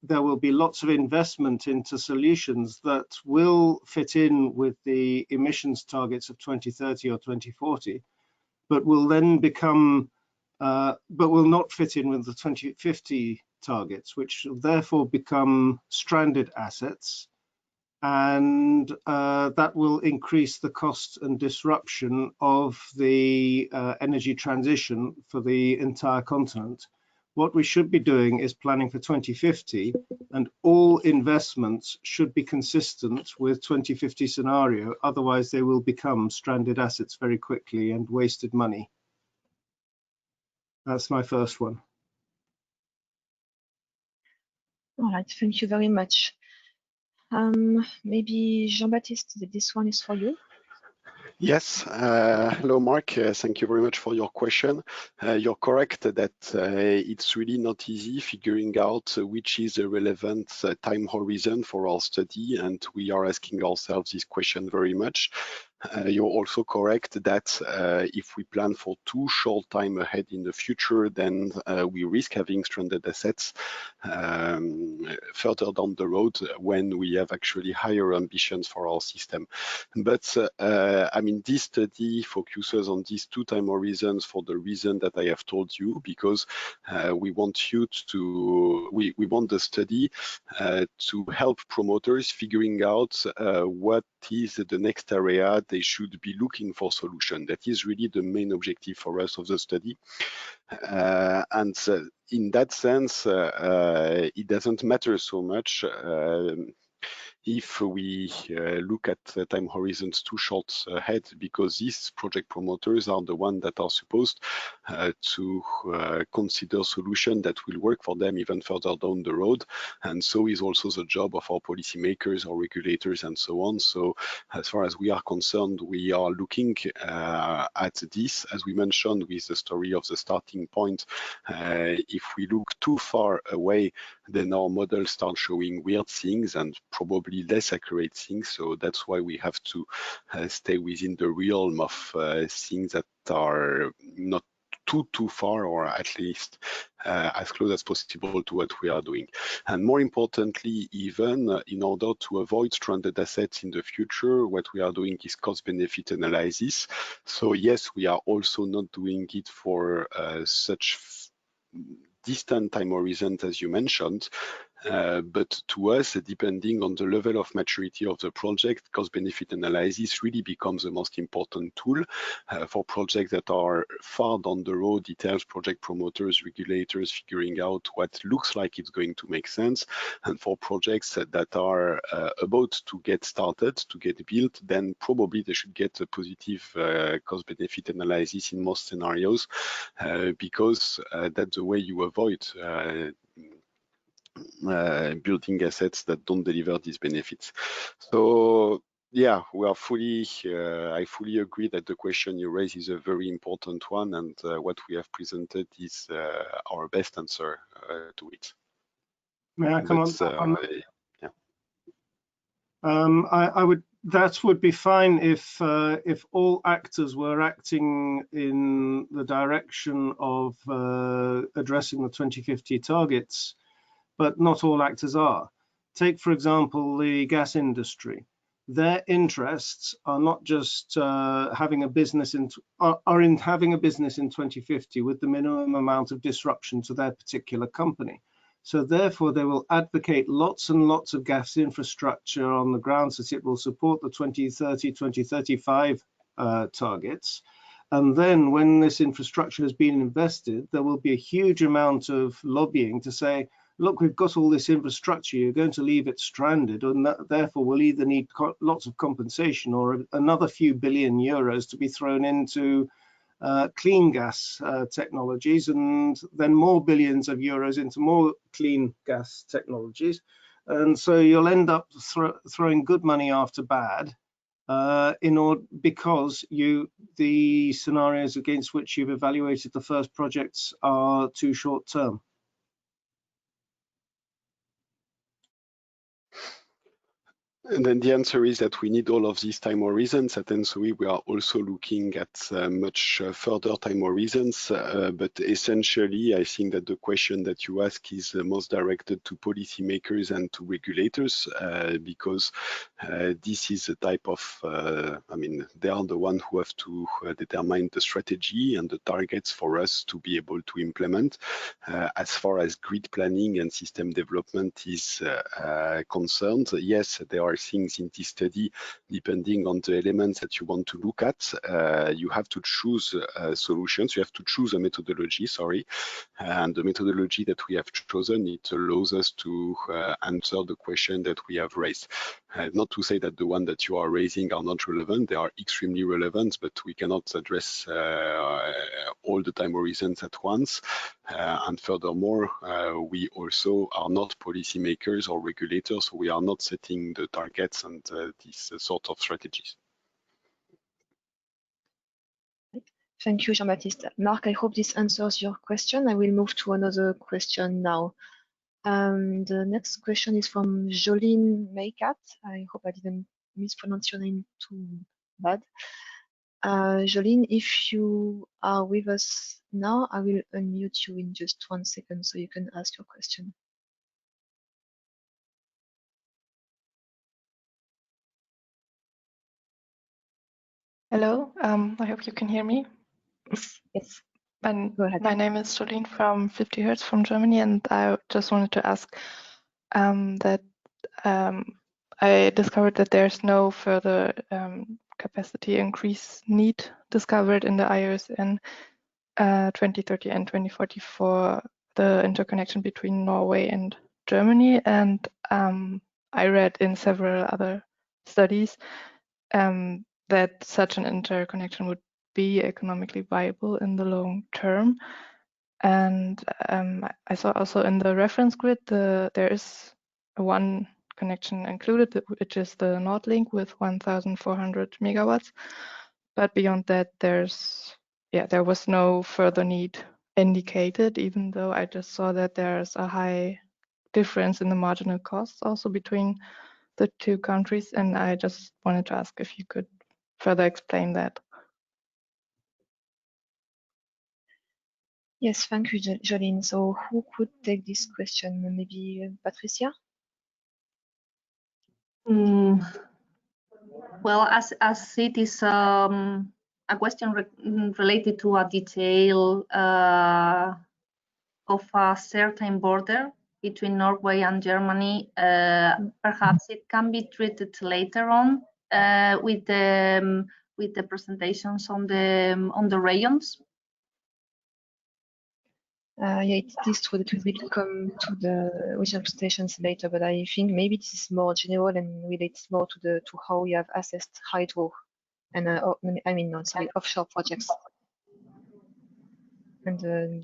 there will be lots of investment into solutions that will fit in with the emissions targets of 2030 or 2040. But will then become, but will not fit in with the 2050 targets, which will therefore become stranded assets, and that will increase the cost and disruption of the energy transition for the entire continent. What we should be doing is planning for 2050, and all investments should be consistent with 2050 scenario. Otherwise, they will become stranded assets very quickly and wasted money. That's my first one. All right, thank you very much. Maybe Jean-Baptiste, this one is for you. Yes. Hello, Mark. Thank you very much for your question. You're correct that it's really not easy figuring out which is a relevant time horizon for our study, and we are asking ourselves this question very much. You're also correct that if we plan for too short time ahead in the future, then we risk having stranded assets further down the road when we have actually higher ambitions for our system. But I mean, this study focuses on these two time horizons for the reason that I have told you, because we want you to, we want the study to help promoters figuring out what is the next area they should be looking for solution. That is really the main objective for us of the study. And in that sense, it doesn't matter so much if we look at time horizons too short ahead, because these project promoters are the ones that are supposed to consider solutions that will work for them even further down the road. And so is also the job of our policymakers or regulators and so on. So as far as we are concerned, we are looking at this, as we mentioned with the story of the starting point. If we look too far away, then our models start showing weird things and probably less accurate things. So that's why we have to stay within the realm of things that are not too far, or at least as close as possible to what we are doing. And more importantly, even in order to avoid stranded assets in the future, what we are doing is cost-benefit analysis. So yes, we are also not doing it for such distant time horizons as you mentioned, but to us, depending on the level of maturity of the project, cost-benefit analysis really becomes the most important tool for projects that are far down the road. It helps project promoters, regulators figuring out what looks like it's going to make sense. And for projects that are about to get started, to get built, then probably they should get a positive cost-benefit analysis in most scenarios, because that's the way you avoid building assets that don't deliver these benefits. So yeah, we are fully, I fully agree that the question you raise is a very important one, and what we have presented is our best answer to it. May I come But, on? Yeah. I would. That would be fine if all actors were acting in the direction of addressing the 2050 targets, but not all actors are. Take, for example, the gas industry. Their interests are not just having a business in having a business in 2050 with the minimum amount of disruption to their particular company. So therefore, they will advocate lots and lots of gas infrastructure on the grounds that it will support the 2030, 2035 targets. And then when this infrastructure has been invested, there will be a huge amount of lobbying to say, look, we've got all this infrastructure, you're going to leave it stranded, and therefore we'll either need lots of compensation or another few billion euros to be thrown into clean gas technologies, and then more billions of euros into more clean gas technologies. And so you'll end up throwing good money after bad because the scenarios against which you've evaluated the first projects are too short term. And then the answer is that we need all of these time horizons. At ENTSO-E, we are also looking at much further time horizons, but essentially, I think that the question that you ask is most directed to policymakers and to regulators, because this is a type of, I mean, they are the ones who have to determine the strategy and the targets for us to be able to implement. As far as grid planning and system development is concerned, yes, there are things in this study, depending on the elements that you want to look at. You have to choose solutions, you have to choose a methodology, sorry. And the methodology that we have chosen, it allows us to answer the question that we have raised. Not to say that the one that you are raising are not relevant, they are extremely relevant, but we cannot address all all the time horizons at once. And furthermore, we also are not policymakers or regulators, so we are not setting the targets and these sort of strategies. Thank you, Jean-Baptiste. Mark, I hope this answers your question. I will move to another question now. The next question is from Jolene Maycat. I hope I didn't mispronounce your name too bad. Jolene, if you are with us now, I will unmute you in just 1 second so you can ask your question. Hello, I hope you can hear me. Yes. Go ahead. My name is Jolene from 50 Hertz from Germany, and I just wanted to ask that I discovered that there's no further capacity increase need discovered in the IRSN 2030 and 2040 for the interconnection between Norway and Germany. And I read in several other studies that such an interconnection would be economically viable in the long term. And I saw also in the reference grid there is one connection included, which is the NordLink with 1,400 megawatts. But beyond that, there was no further need indicated, even though I just saw that there's a high difference in the marginal costs also between the two countries. And I just wanted to ask if you could further explain that. Yes, thank you, Jolene. So who could take this question? Maybe Patricia? Well, as it is a question related to a detail of a certain border between Norway and Germany, perhaps it can be treated later on with the presentations on the regions. Yeah, it is true that we will come to the regional stations later, but I think maybe this is more general and relates more to how we have assessed hydro and offshore projects. And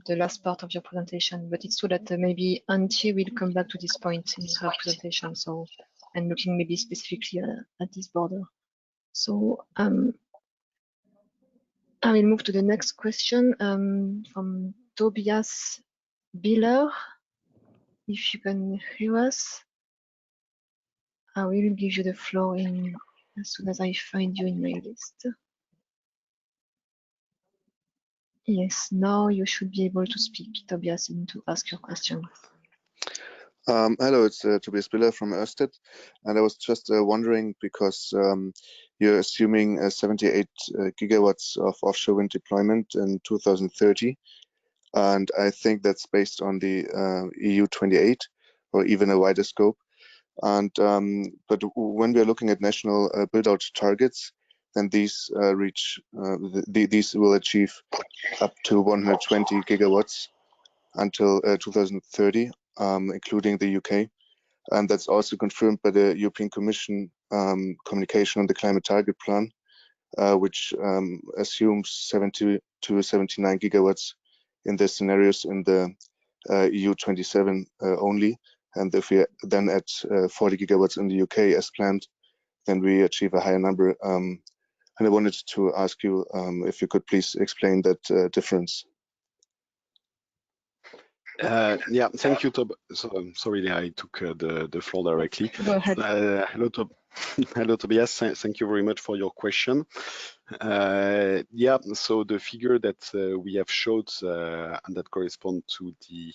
the last part of your presentation, but it's true that maybe Antje will come back to this point in her presentation. So, and looking maybe specifically at this border. So I will move to the next question from Tobias Biller. If you can hear us, I will give you the floor as soon as I find you in my list. Yes, now you should be able to speak, Tobias, and to ask your question. Hello, it's Tobias Biller from Ørsted, and I was just wondering because you're assuming 78 gigawatts of offshore wind deployment in 2030, and I think that's based on the EU 28 or even a wider scope. And but when we are looking at national build-out targets, then these these will achieve up to 120 gigawatts until 2030, including the UK. And that's also confirmed by the European Commission communication on the climate target plan, which assumes 70 to 79 gigawatts in the scenarios in the EU 27 only. And if we then add 40 gigawatts in the UK as planned, then we achieve a higher number. And I wanted to ask you if you could please explain that difference. Yeah, thank you, Tob. So I'm sorry I took the floor directly. Go ahead. Hello, Tobias. Thank you very much for your question. Yeah, so the figure that we have showed and that correspond to the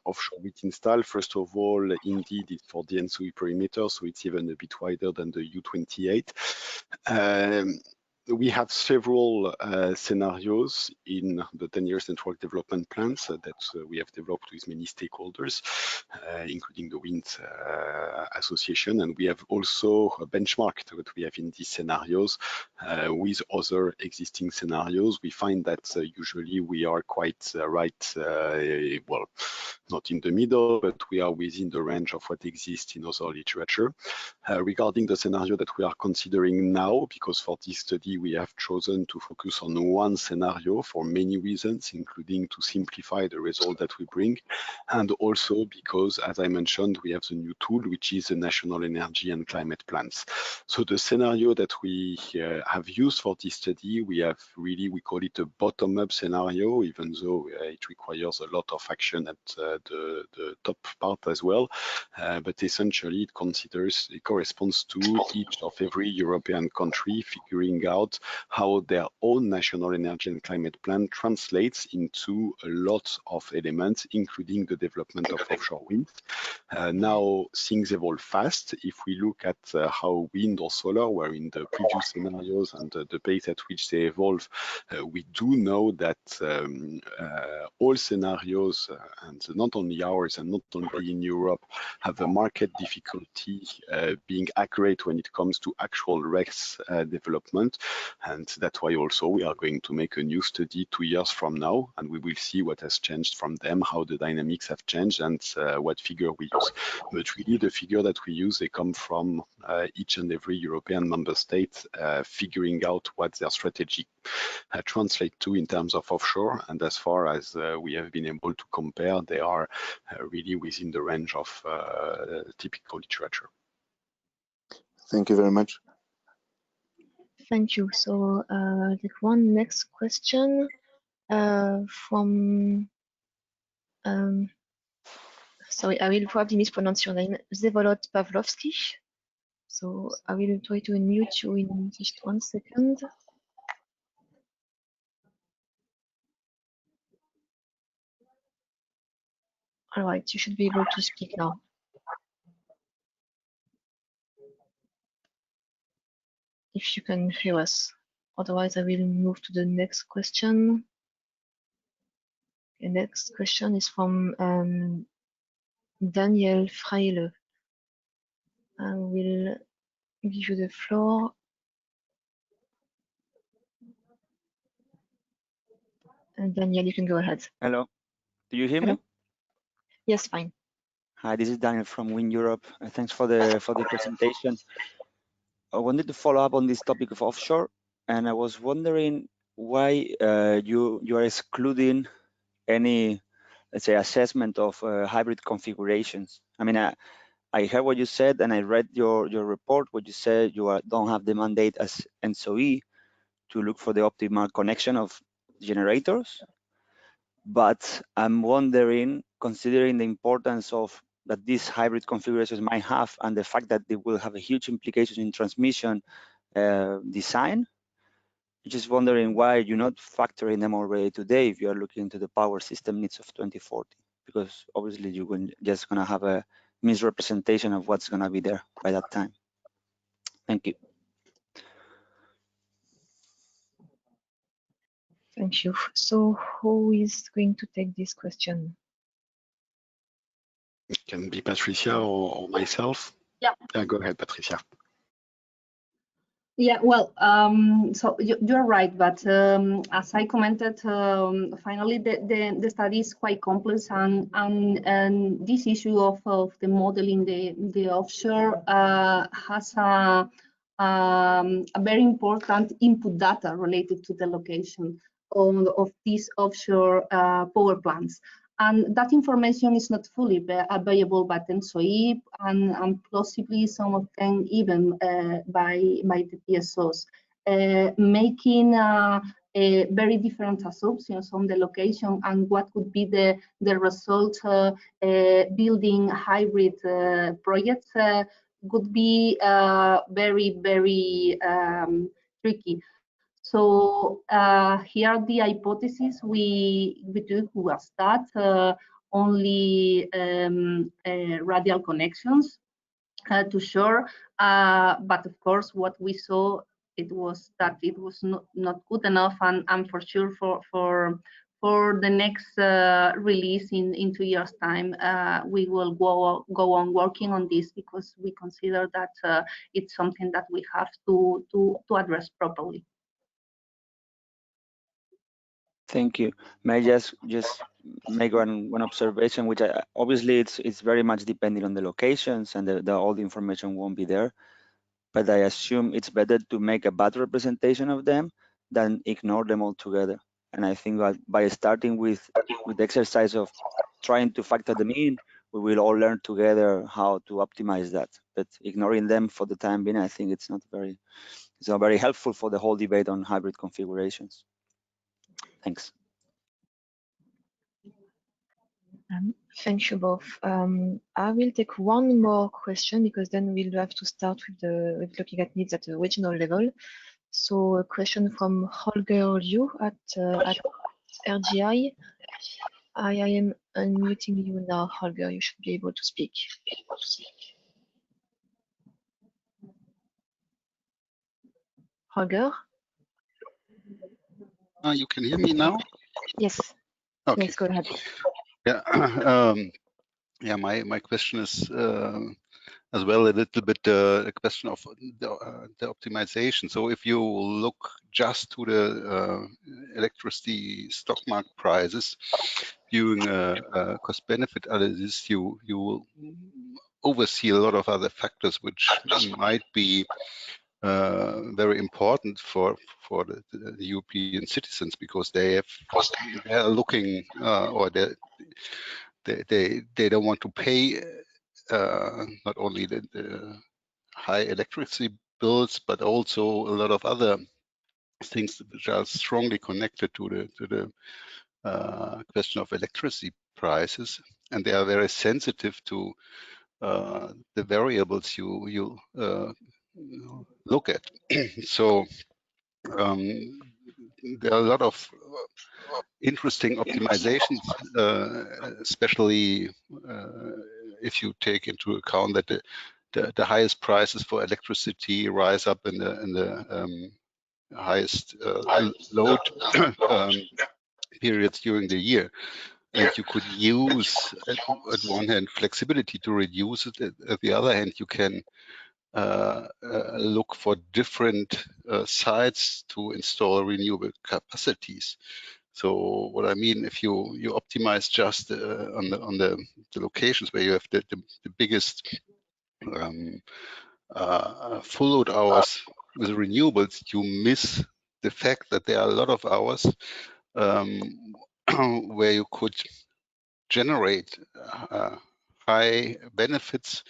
offshore wind install, first of all, indeed, it's for the ENTSO-E perimeter, so it's even a bit wider than the U28. We have several scenarios in the 10 years network development plans that we have developed with many stakeholders, including the Wind Association. And we have also benchmarked what we have in these scenarios with other existing scenarios. We find that usually we are quite right, well, not in the middle, but we are within the range of what exists in other literature. Regarding the scenario that we are considering now, because for this study we have chosen to focus on one scenario for many reasons, including to simplify the result that we bring, and also because, as I mentioned, we have the new tool, which is the National Energy and Climate Plans. So the scenario that we have used for this study, we call it a bottom-up scenario, even though it requires a lot of action at the top part as well. But essentially, it corresponds to each of every European country figuring out how their own national energy and climate plan translates into a lot of elements, including the development of offshore wind. Now things evolve fast. If we look at how wind or solar were in the previous scenarios and the pace at which they evolve, we do know that all scenarios, and not only ours and not only in Europe, have a market difficulty being accurate when it comes to actual REX development. And that's why also we are going to make a new study 2 years from now, and we will see what has changed from them, how the dynamics have changed, and what figure we use. But really the figure that we use, they come from each and every European member state figuring out what their strategy translate to in terms of offshore. And as far as we have been able to compare, they are really within the range of typical literature. Thank you very much. Thank you. So the one next question from, sorry, I will probably mispronounce your name, Zevolod Pavlovsky. So I will try to unmute you in just 1 second. All right, you should be able to speak now. If you can hear us. Otherwise, I will move to the next question. The next question is from Daniel Freile. I will give you the floor. And Daniel, you can go ahead. Hello, do you hear me? Yes, fine. Hi, this is Daniel from Wind Europe. Thanks for the presentation. I wanted to follow up on this topic of offshore, and I was wondering why you are excluding any, let's say, assessment of hybrid configurations. I mean, I heard what you said, and I read your report. What you said, you don't have the mandate as ENTSO-E to look for the optimal connection of generators. But I'm wondering, considering the importance of that these hybrid configurations might have, and the fact that they will have a huge implication in transmission design, just wondering why you're not factoring them already today if you are looking into the power system needs of 2040, because obviously you're just going to have a misrepresentation of what's going to be there by that time. Thank you. Thank you. So who is going to take this question? It can be Patricia or myself. Yeah. Go ahead, Patricia. Yeah, well, so you're right, but as I commented, finally the study is quite complex, and this issue of the modeling the offshore has a very important input data related to the location of these offshore power plants. And that information is not fully available by ENTSO-E, and possibly some of them even by the TSOs, making very different assumptions on the location and what could be the result. Building hybrid projects could be very, very tricky. So here the hypothesis we took was that only radial connections to shore, but of course what we saw it was that it was not good enough, and for sure for the next release in 2 years' time, we will go on working on this, because we consider that it's something that we have to address properly. Thank you. May I just make one observation, which obviously it's very much depending on the locations, and all the information won't be there. but I assume it's better to make a bad representation of them than ignore them altogether. And I think that by starting with the exercise of trying to factor them in, we will all learn together how to optimize that. But ignoring them for the time being, I think it's not very helpful for the whole debate on hybrid configurations. Thanks. Thank you both. I will take one more question because then we'll have to start with looking at needs at a regional level. So a question from Holger Liu at RGI. I am unmuting you now, Holger. You should be able to speak. Holger? You can hear me now? Yes. Okay. Yes, go ahead. Yeah. Yeah. My question is as well a little bit a question of the optimization. So if you look just to the electricity stock market prices, viewing a cost-benefit analysis, you will oversee a lot of other factors which might be very important for the European citizens, because they're looking or they don't want to pay not only the high electricity bills, but also a lot of other things which are strongly connected to the question of electricity prices, and they are very sensitive to the variables you look at. So there are a lot of interesting optimizations, especially if you take into account that the highest prices for electricity rise up in the highest load periods during the year. And you could use, at one hand, flexibility to reduce it. At the other hand, you can look for different sites to install renewable capacities. So what I mean, if you optimize just on the locations where you have the biggest full load hours with renewables, you miss the fact that there are a lot of hours where you could generate high benefits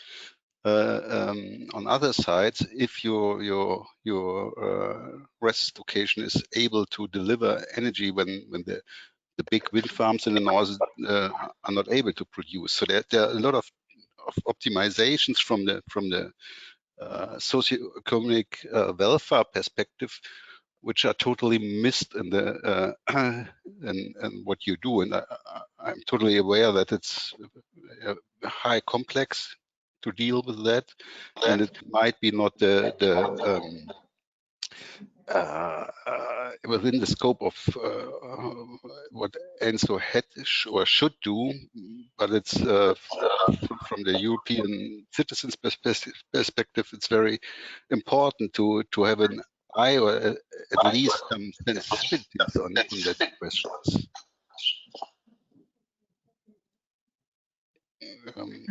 on other sides if your rest location is able to deliver energy when the big wind farms in the north are not able to produce. So there are a lot of optimizations from the socioeconomic welfare perspective, which are totally missed in the and what you do. And I'm totally aware that it's high complex to deal with that, and it might be not within the scope of what ENTSO had or should do, but it's from the European citizens' perspective, it's very important to have an eye or at least some sensitivities on that questions.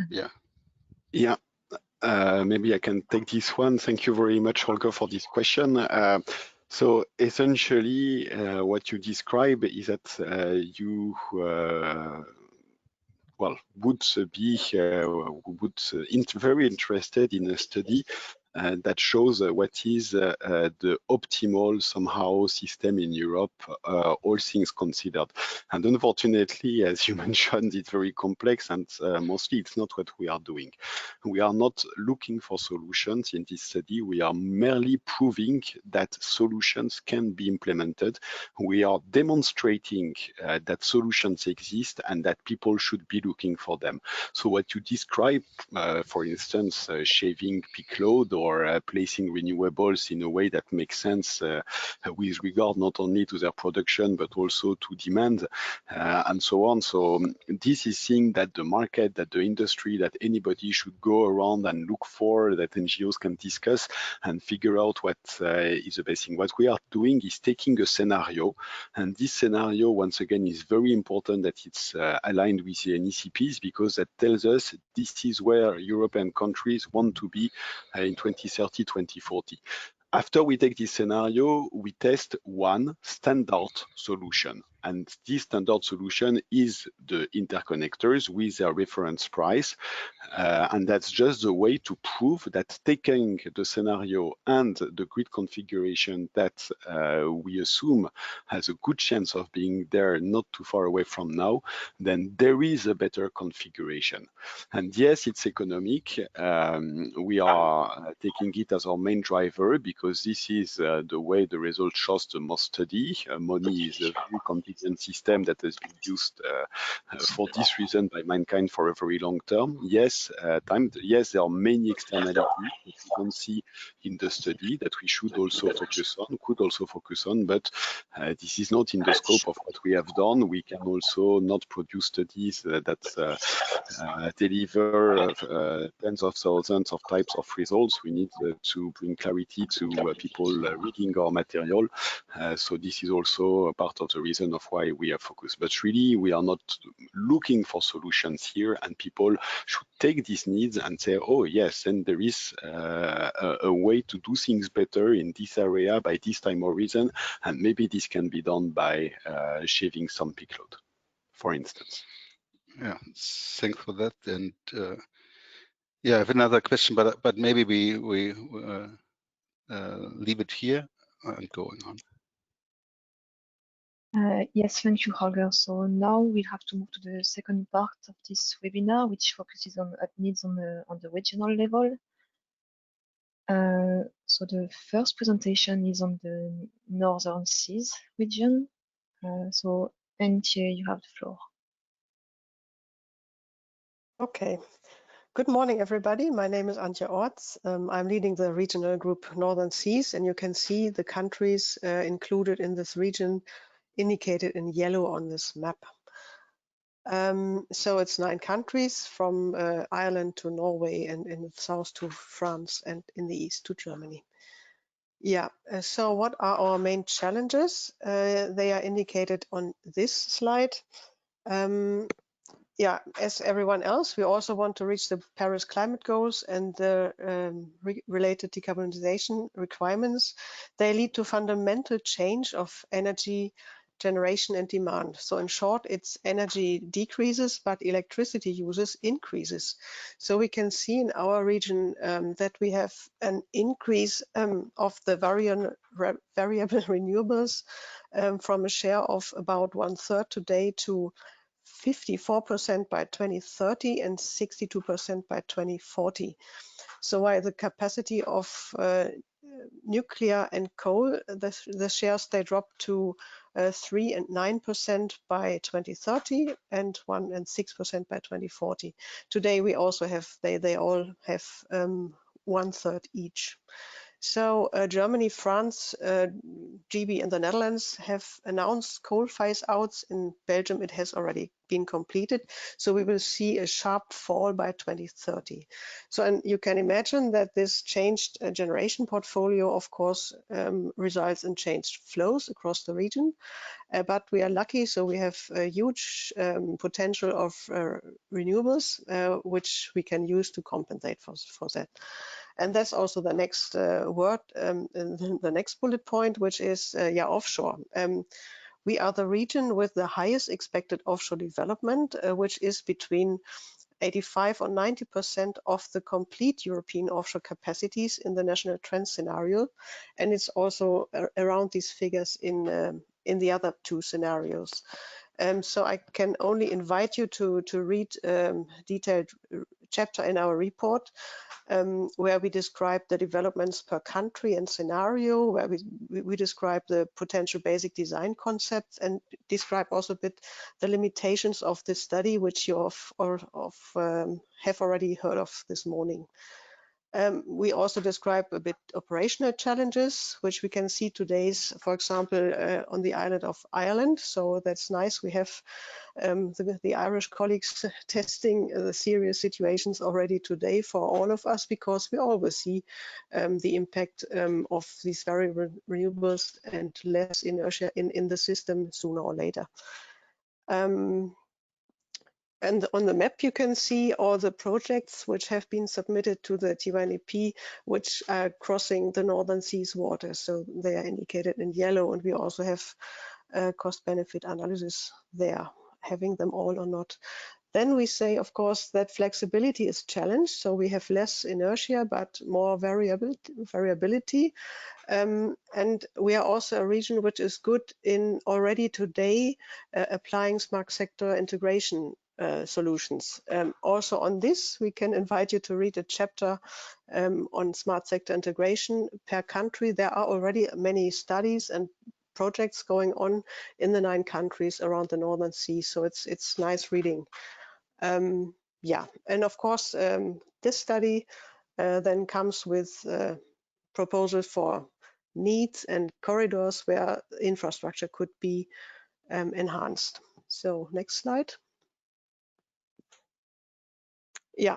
Yeah. Yeah. Maybe I can take this one. Thank you very much, Holger, for this question. So essentially, what you describe is that you would be very interested in a study that shows what is the optimal somehow system in Europe, all things considered. And unfortunately, as you mentioned, it's very complex, and mostly it's not what we are doing. We are not looking for solutions in this study. We are merely proving that solutions can be implemented. We are demonstrating that solutions exist and that people should be looking for them. So what you describe, for instance, shaving peak load or placing renewables in a way that makes sense with regard not only to their production but also to demand and so on. So this is thing that the market, that the industry, that anybody should go around and look for, that NGOs can discuss and figure out what is the best thing. What we are doing is taking a scenario, and this scenario, once again, is very important that it's aligned with the NECPs, because that tells us this is where European countries want to be in 2030, 2040. After we take this scenario, we test one standard solution. And this standard solution is the interconnectors with their reference price. And that's just the way to prove that taking the scenario and the grid configuration that we assume has a good chance of being there not too far away from now, then there is a better configuration. And yes, it's economic. We are taking it as our main driver because this is the way the result shows the most steady. Money is a very contingent system that has been used for this reason by mankind for a very long term. Yes, yes, there are many externalities that we don't see in the study that we should also focus on, could also focus on, but this is not in the scope of what we have done. We can also not produce studies that deliver tens of thousands of types of results. We need to bring clarity to people reading our material. So this is also a part of the reason of why we are focused. But really, we are not looking for solutions here, and people should take these needs and say, oh yes, and there is a way to do things better in this area by this time horizon, and maybe this can be done by shaving some peak load, for instance. Yeah, thanks for that. And yeah, I have another question, but maybe we leave it here and going on. Yes, thank you, Holger. So now we'll have to move to the second part of this webinar, which focuses on needs on the regional level. So the first presentation is on the Northern Seas region. So Antje, you have the floor. Okay. Good morning, everybody. My name is Antje Orts. I'm leading the regional group Northern Seas, and you can see the countries included in this region indicated in yellow on this map. So it's 9 countries from Ireland to Norway, and in the south to France, and in the east to Germany. Yeah, so what are our main challenges? They are indicated on this slide. Yeah, as everyone else, we also want to reach the Paris climate goals and the related decarbonization requirements. They lead to fundamental change of energy generation and demand. So in short, it's energy decreases, but electricity uses increases. So we can see in our region that we have an increase of the variable renewables from a share of about 1/3 today to 54% by 2030 and 62% by 2040. So while the capacity of nuclear and coal, the shares, they drop to 3% and 9% by 2030 and 1% and 6% by 2040. Today we also have, they all have 1/3 each. So Germany, France, GB and the Netherlands have announced coal phase outs. In Belgium, it has already been completed. So we will see a sharp fall by 2030. So, and you can imagine that this changed generation portfolio, of course, results in changed flows across the region. But we are lucky, so we have a huge potential of renewables, which we can use to compensate for that. And that's also the next word, the next bullet point, which is offshore. We are the region with the highest expected offshore development, which is between 85 or 90% of the complete European offshore capacities in the national trend scenario. And it's also around these figures in the other 2 scenarios. So I can only invite you to read detailed chapter in our report where we describe the developments per country and scenario, where we describe the potential basic design concepts and describe also a bit the limitations of this study, which you have already heard of this morning. We also describe a bit operational challenges, which we can see today's, for example, on the island of Ireland. So that's nice. We have the Irish colleagues testing the serious situations already today for all of us, because we always see the impact of these variable renewables and less inertia in the system sooner or later. And on the map, you can see all the projects which have been submitted to the TYNEP, which are crossing the Northern Seas water. So they are indicated in yellow, and we also have cost-benefit analysis there, having them all or not. Then we say, of course, that flexibility is challenged. So we have less inertia, but more variability. And we are also a region which is good in already today applying smart sector integration solutions. Also on this, we can invite you to read a chapter on smart sector integration per country. There are already many studies and projects going on in the 9 countries around the Northern Sea. So it's nice reading. Yeah, and of course, this study then comes with proposals for needs and corridors where infrastructure could be enhanced. So next slide. Yeah,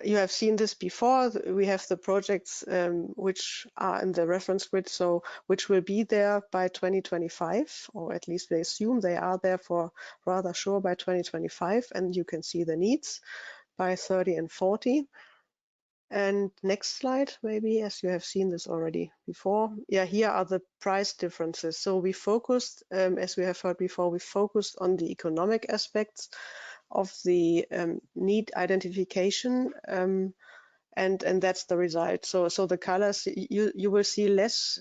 you have seen this before. We have the projects which are in the reference grid, so which will be there by 2025, or at least we assume they are there for rather sure by 2025, and you can see the needs by 30 and 40. And next slide, maybe, as you have seen this already before. Yeah, here are the price differences. So we focused, as we have heard before, we focused on the economic aspects of the need identification, and that's the result. So the colors, you will see less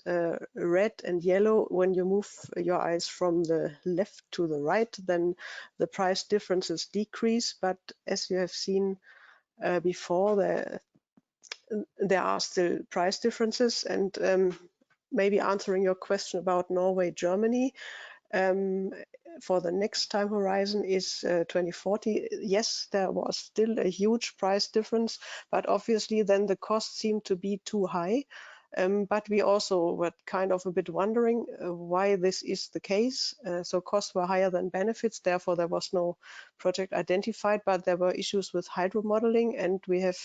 red and yellow when you move your eyes from the left to the right, then the price differences decrease. But as you have seen before, there are still price differences. And maybe answering your question about Norway, Germany, for the next time horizon is 2040. Yes, there was still a huge price difference, but obviously then the costs seem to be too high. But we also were kind of a bit wondering why this is the case. So costs were higher than benefits, therefore there was no project identified, but there were issues with hydro modeling, and we have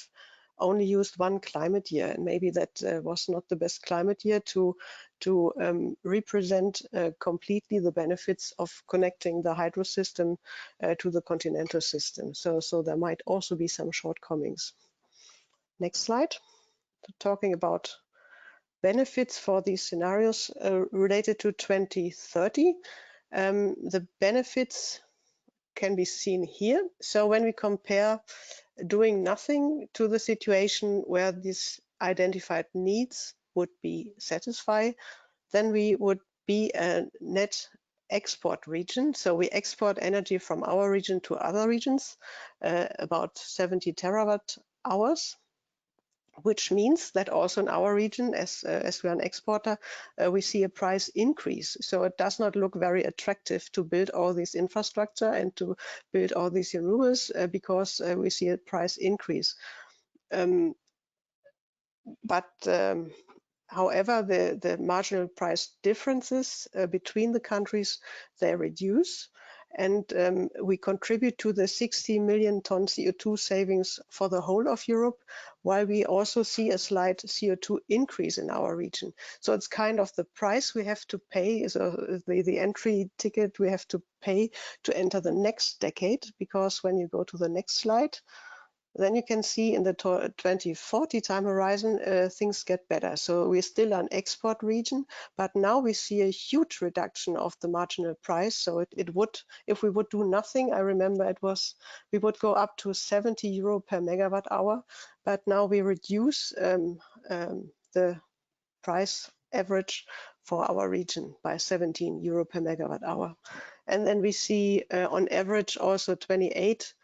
only used one climate year, and maybe that was not the best climate year to represent completely the benefits of connecting the hydro system to the continental system. So there might also be some shortcomings. Next slide. Talking about benefits for these scenarios related to 2030. The benefits can be seen here. So when we compare doing nothing to the situation where these identified needs would be satisfied, then we would be a net export region. So we export energy from our region to other regions, about 70 terawatt hours, which means that also in our region, as we are an exporter, we see a price increase. So it does not look very attractive to build all this infrastructure and to build all these renewables because we see a price increase. However, the marginal price differences between the countries, they reduce. And we contribute to the 60 million ton CO2 savings for the whole of Europe, while we also see a slight CO2 increase in our region. So it's kind of the price we have to pay, is the entry ticket we have to pay to enter the next decade, because when you go to the next slide, then you can see in the 2040 time horizon, things get better. So we're still an export region, but now we see a huge reduction of the marginal price. So it would, if we would do nothing, I remember we would go up to 70 euro per megawatt hour, but now we reduce the price average for our region by 17 euro per megawatt hour. And then we see on average also 28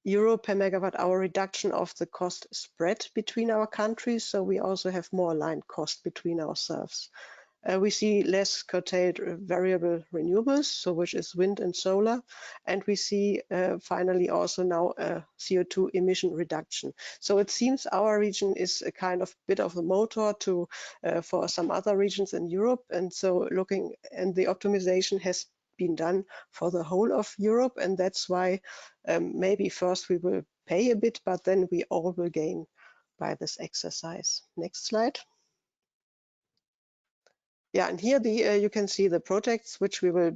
euro per megawatt hour reduction of the cost spread between our countries. So we also have more aligned cost between ourselves. We see less curtailed variable renewables, so which is wind and solar. And we see finally also now a CO2 emission reduction. So it seems our region is a kind of bit of a motor to for some other regions in Europe. And so looking, and the optimization has been done for the whole of Europe, and that's why maybe first we will pay a bit, but then we all will gain by this exercise. Next slide. Yeah, and here you can see the projects which we will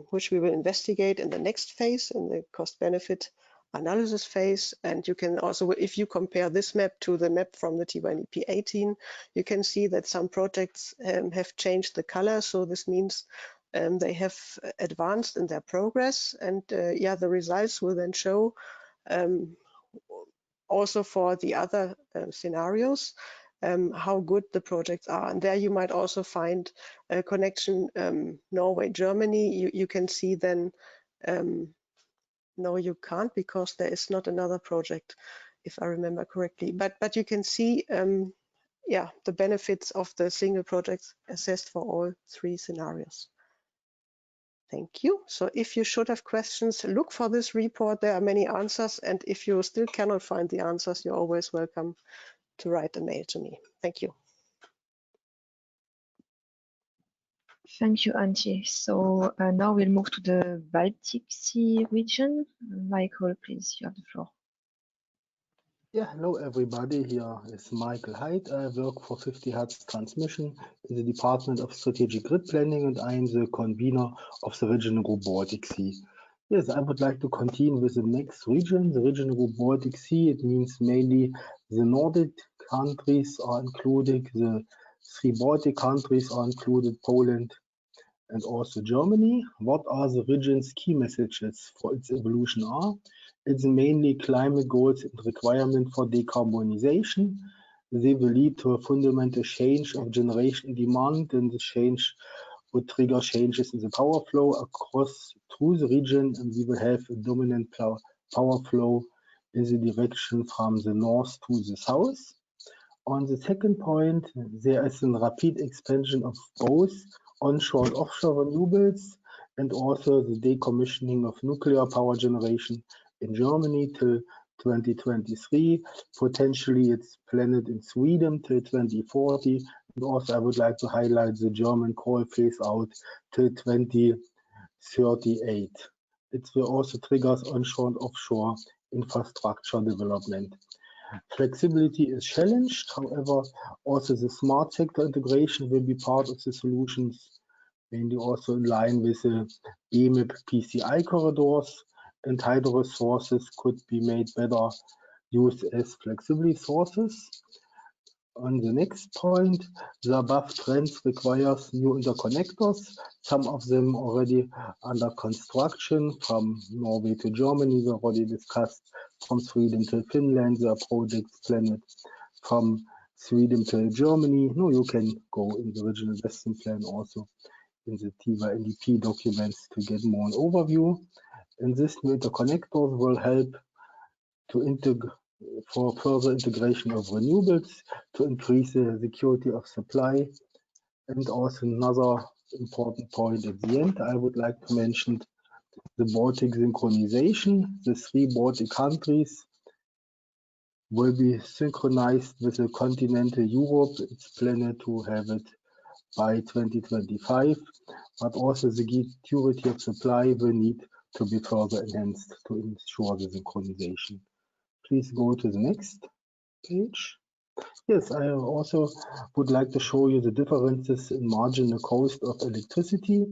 investigate in the next phase, in the cost-benefit analysis phase. And you can also, if you compare this map to the map from the TYNEP 18, you can see that some projects have changed the color. So this means they have advanced in their progress, and yeah, the results will then show also for the other scenarios how good the projects are. And there you might also find a connection Norway, Germany. You can see then, no, you can't, because there is not another project, if I remember correctly. But you can see, yeah, the benefits of the single projects assessed for all three scenarios. Thank you. So if you should have questions, look for this report. There are many answers. And if you still cannot find the answers, you're always welcome to write a mail to me. Thank you. Thank you, Antje. So now we'll move to the Baltic Sea region. Michael, please, you have the floor. Yeah, hello everybody. Here is Michael Haidt. I work for 50 Hertz Transmission in the Department of Strategic Grid Planning, and I am the convener of the regional group Baltic Sea. Yes, I would like to continue with the next region, the regional group Baltic Sea. It means mainly the Nordic countries are included, the 3 Baltic countries are included, Poland and also Germany. What are the region's key messages for its evolution are? It's mainly climate goals and requirement for decarbonization. They will lead to a fundamental change of generation demand, and the change would trigger changes in the power flow across through the region, and we will have a dominant power flow in the direction from the north to the south. On the second point, there is a rapid expansion of both onshore and offshore renewables, and also the decommissioning of nuclear power generation in Germany till 2023. Potentially it's planned in Sweden till 2040. And also I would like to highlight the German coal phase out till 2038. It will also trigger onshore and offshore infrastructure development. Flexibility is challenged, however, also the smart sector integration will be part of the solutions, mainly also in line with the EMIP PCI corridors, and hydro resources could be made better used as flexibility sources. On the next point, the above trends requires new interconnectors, some of them already under construction from Norway to Germany, we already discussed, from Sweden to Finland, there are projects planned from Sweden to Germany. No, you can go in the regional investment plan also in the TIVA NDP documents to get more an overview. And this new interconnectors will help to for further integration of renewables, to increase the security of supply. And also another important point at the end, I would like to mention the Baltic synchronization. The 3 Baltic countries will be synchronized with the continental Europe. It's planned to have it by 2025, but also the security of supply will need to be further enhanced to ensure the synchronization. Please go to the next page. Yes, I also would like to show you the differences in marginal cost of electricity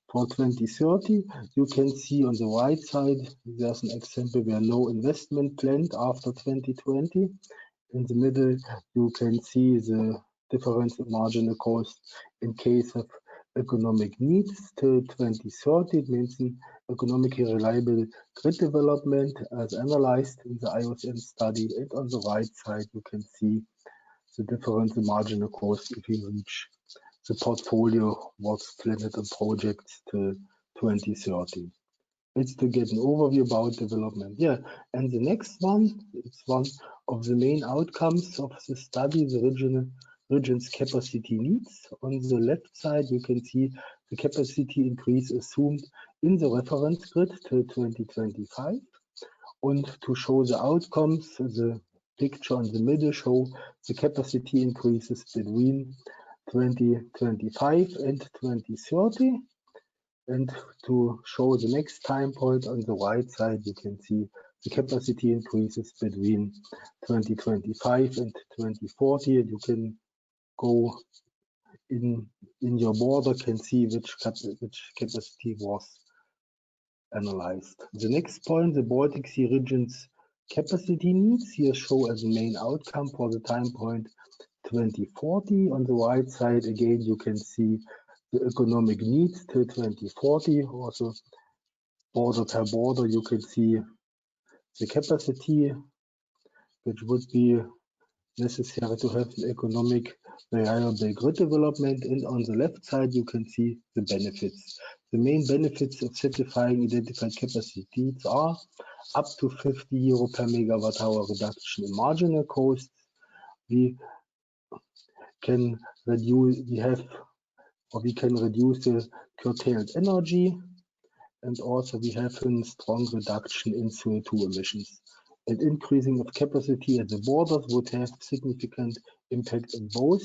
for 2030. You can see on the right side, there's an example where no investment planned after 2020. In the middle, you can see the difference in marginal cost in case of economic needs till 2030. It means an economically reliable grid development as analyzed in the IOCN study. And on the right side, you can see the difference in marginal cost if you reach the portfolio what's planned in projects till 2030. It's to get an overview about development. Yeah, and the next one, it's one of the main outcomes of the study, the region's capacity needs. On the left side, you can see the capacity increase assumed in the reference grid till 2025. And to show the outcomes, the picture in the middle show the capacity increases between 2025 and 2030. And to show the next time point on the right side, you can see the capacity increases between 2025 and 2040. And you can go in your border can see which capacity was analyzed. The next point, the Baltic Sea region's capacity needs here show as the main outcome for the time point 2040. On the right side, again, you can see the economic needs till 2040. Also, border per border, you can see the capacity which would be necessary to have an economic reliable grid development. And on the left side, you can see the benefits. The main benefits of certifying identified capacities are up to 50 euro per megawatt hour reduction in marginal costs. We can reduce, we can reduce the curtailed energy, and also we have a strong reduction in CO2 emissions. And increasing of capacity at the borders would have significant impact on both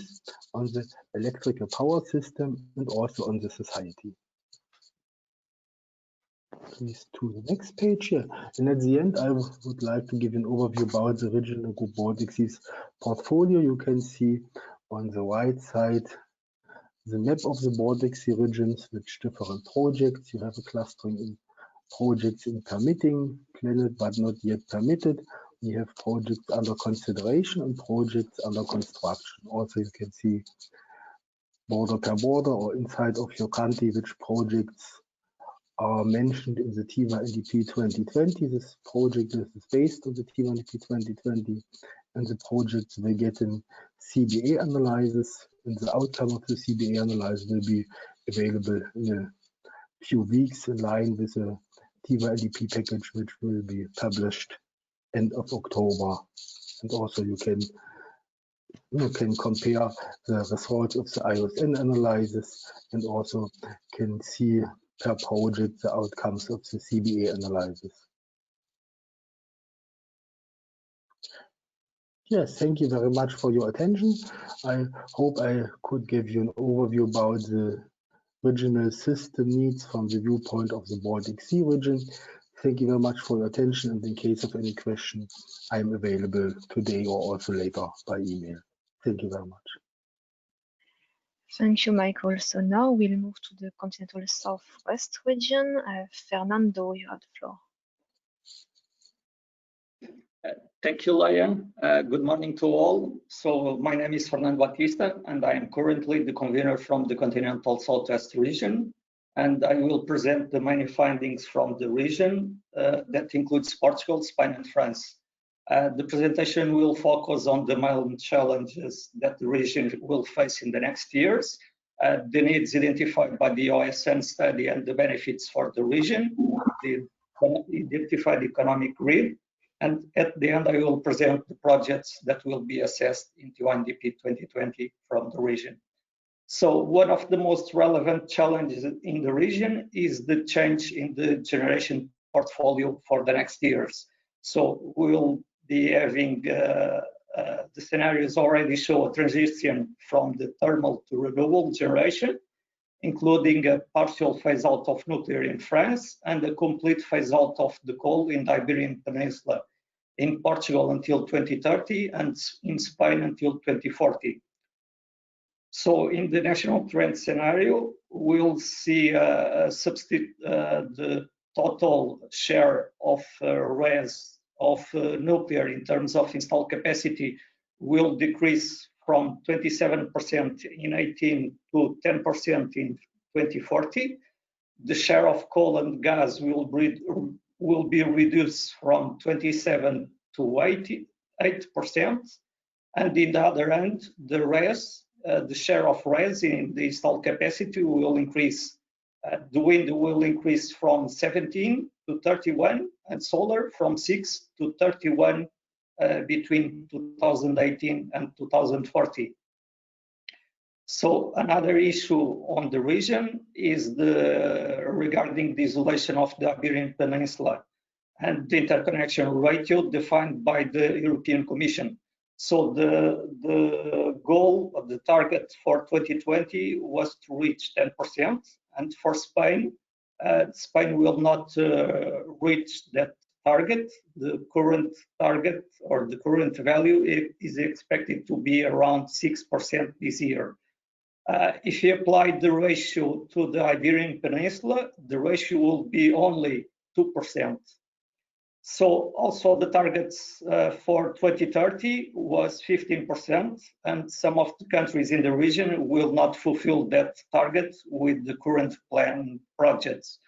on the electrical power system and also on the society. Please to the next page here. And at the end, I would like to give an overview about the regional group Baltic Sea's portfolio. You can see on the right side the map of the Baltic Sea regions with different projects. You have a clustering in projects in permitting, planned but not yet permitted. We have projects under consideration and projects under construction. Also, you can see border per border or inside of your country which projects are mentioned in the TIWA NDP 2020. This project is based on the TIWA NDP 2020, and the projects will get in CBA analysis, and the outcome of the CBA analysis will be available in a few weeks in line with the TIWA NDP package, which will be published end of October. And also you can compare the results of the IOSN analysis and also can see per project the outcomes of the CBA analysis. Yes, thank you very much for your attention. I hope I could give you an overview about the regional system needs from the viewpoint of the Baltic Sea region. Thank you very much for your attention, and in case of any question, I am available today or also later by email. Thank you very much. Thank you, Michael. So now we'll move to the continental southwest region. Fernando, you have the floor. Thank you, Lion. Good morning to all. So my name is Fernando Batista, and I am currently the convener from the continental southwest region. And I will present the main findings from the region that includes Portugal, Spain, and France. The presentation will focus on the main challenges that the region will face in the next years, the needs identified by the OSN study and the benefits for the region, the identified economic grid, and at the end I will present the projects that will be assessed into NDP 2020 from the region. So one of the most relevant challenges in the region is the change in the generation portfolio for the next years. So we will be having the scenarios already show a transition from the thermal to renewable generation, including a partial phase out of nuclear in France and a complete phase out of the coal in the Iberian Peninsula, in Portugal until 2030 and in Spain until 2040. So in the national trend scenario, we'll see the total share of RES of nuclear in terms of installed capacity will decrease from 27% in 18 to 10% in 2040. The share of coal and gas will be reduced from 27 to 88%. And in the other end, the RES, the share of RES in the installed capacity will increase. The wind will increase from 17 to 31 and solar from 6 to 31 between 2018 and 2040. So another issue on the region is regarding the isolation of the Iberian Peninsula and the interconnection ratio defined by the European Commission. So the goal of the target for 2020 was to reach 10%, and for Spain, Spain will not reach that target. The current target or the current value is expected to be around 6% this year. If you apply the ratio to the Iberian Peninsula, the ratio will be only 2%. So also the targets for 2030 was 15%, and some of the countries in the region will not fulfill that target with the current planned projects.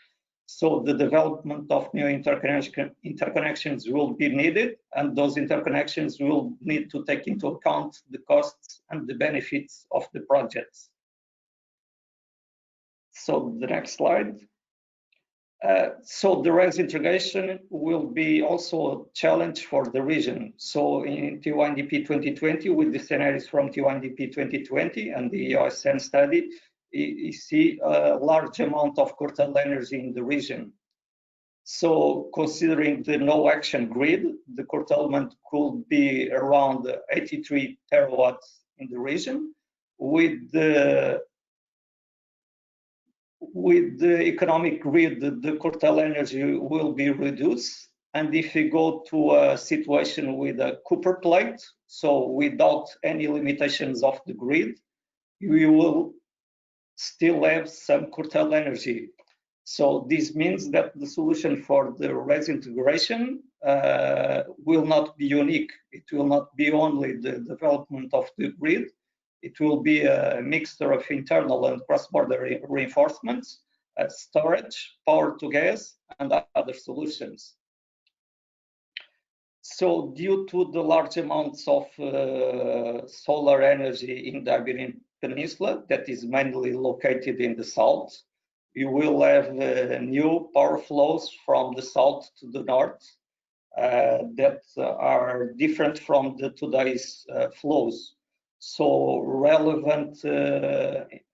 So the development of new interconnections will be needed, and those interconnections will need to take into account the costs and the benefits of the projects. So the next slide. So the RES integration will be also a challenge for the region. So in T1DP 2020, with the scenarios from T1DP 2020 and the OSN study, you see a large amount of curtailed energy in the region. So considering the no action grid, the curtailment could be around 83 terawatts in the region. With the economic grid, the curtailed energy will be reduced. And if we go to a situation with a Cooper plate, so without any limitations of the grid, we will still have some curtailed energy. So this means that the solution for the RES integration will not be unique. It will not be only the development of the grid. It will be a mixture of internal and cross-border reinforcements, storage, power to gas, and other solutions. So due to the large amounts of solar energy in the Iberian Peninsula, that is mainly located in the south, you will have new power flows from the south to the north that are different from today's flows. So relevant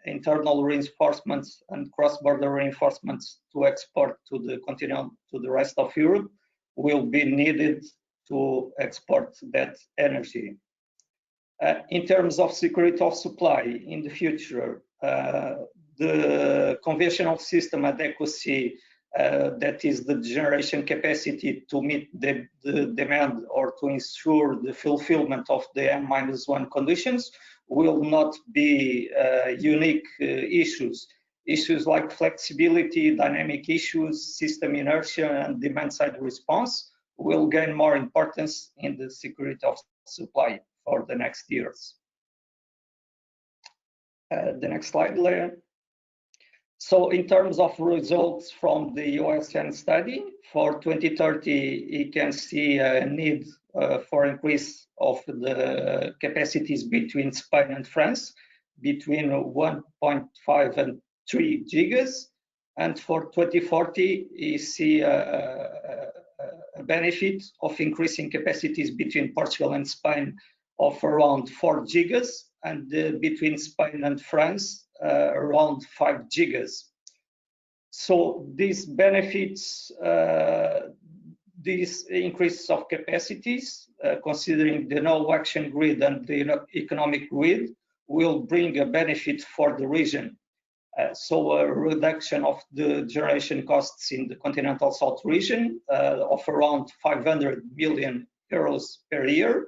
internal reinforcements and cross-border reinforcements to export to the continent, to the rest of Europe, will be needed to export that energy. In terms of security of supply in the future, the conventional system adequacy, that is the generation capacity to meet the demand or to ensure the fulfillment of the N-1 conditions, will not be unique issues. Issues like flexibility, dynamic issues, system inertia, and demand-side response will gain more importance in the security of supply for the next years. The next slide, Leah. So in terms of results from the OSN study, for 2030, you can see a need for increase of the capacities between Spain and France, between 1.5 and 3 gigas. And for 2040, you see a benefit of increasing capacities between Portugal and Spain of around 4 gigas, and between Spain and France around 5 gigas. So these benefits, these increases of capacities, considering the no action grid and the economic grid, will bring a benefit for the region. So a reduction of the generation costs in the continental south region of around 500 million euros per year,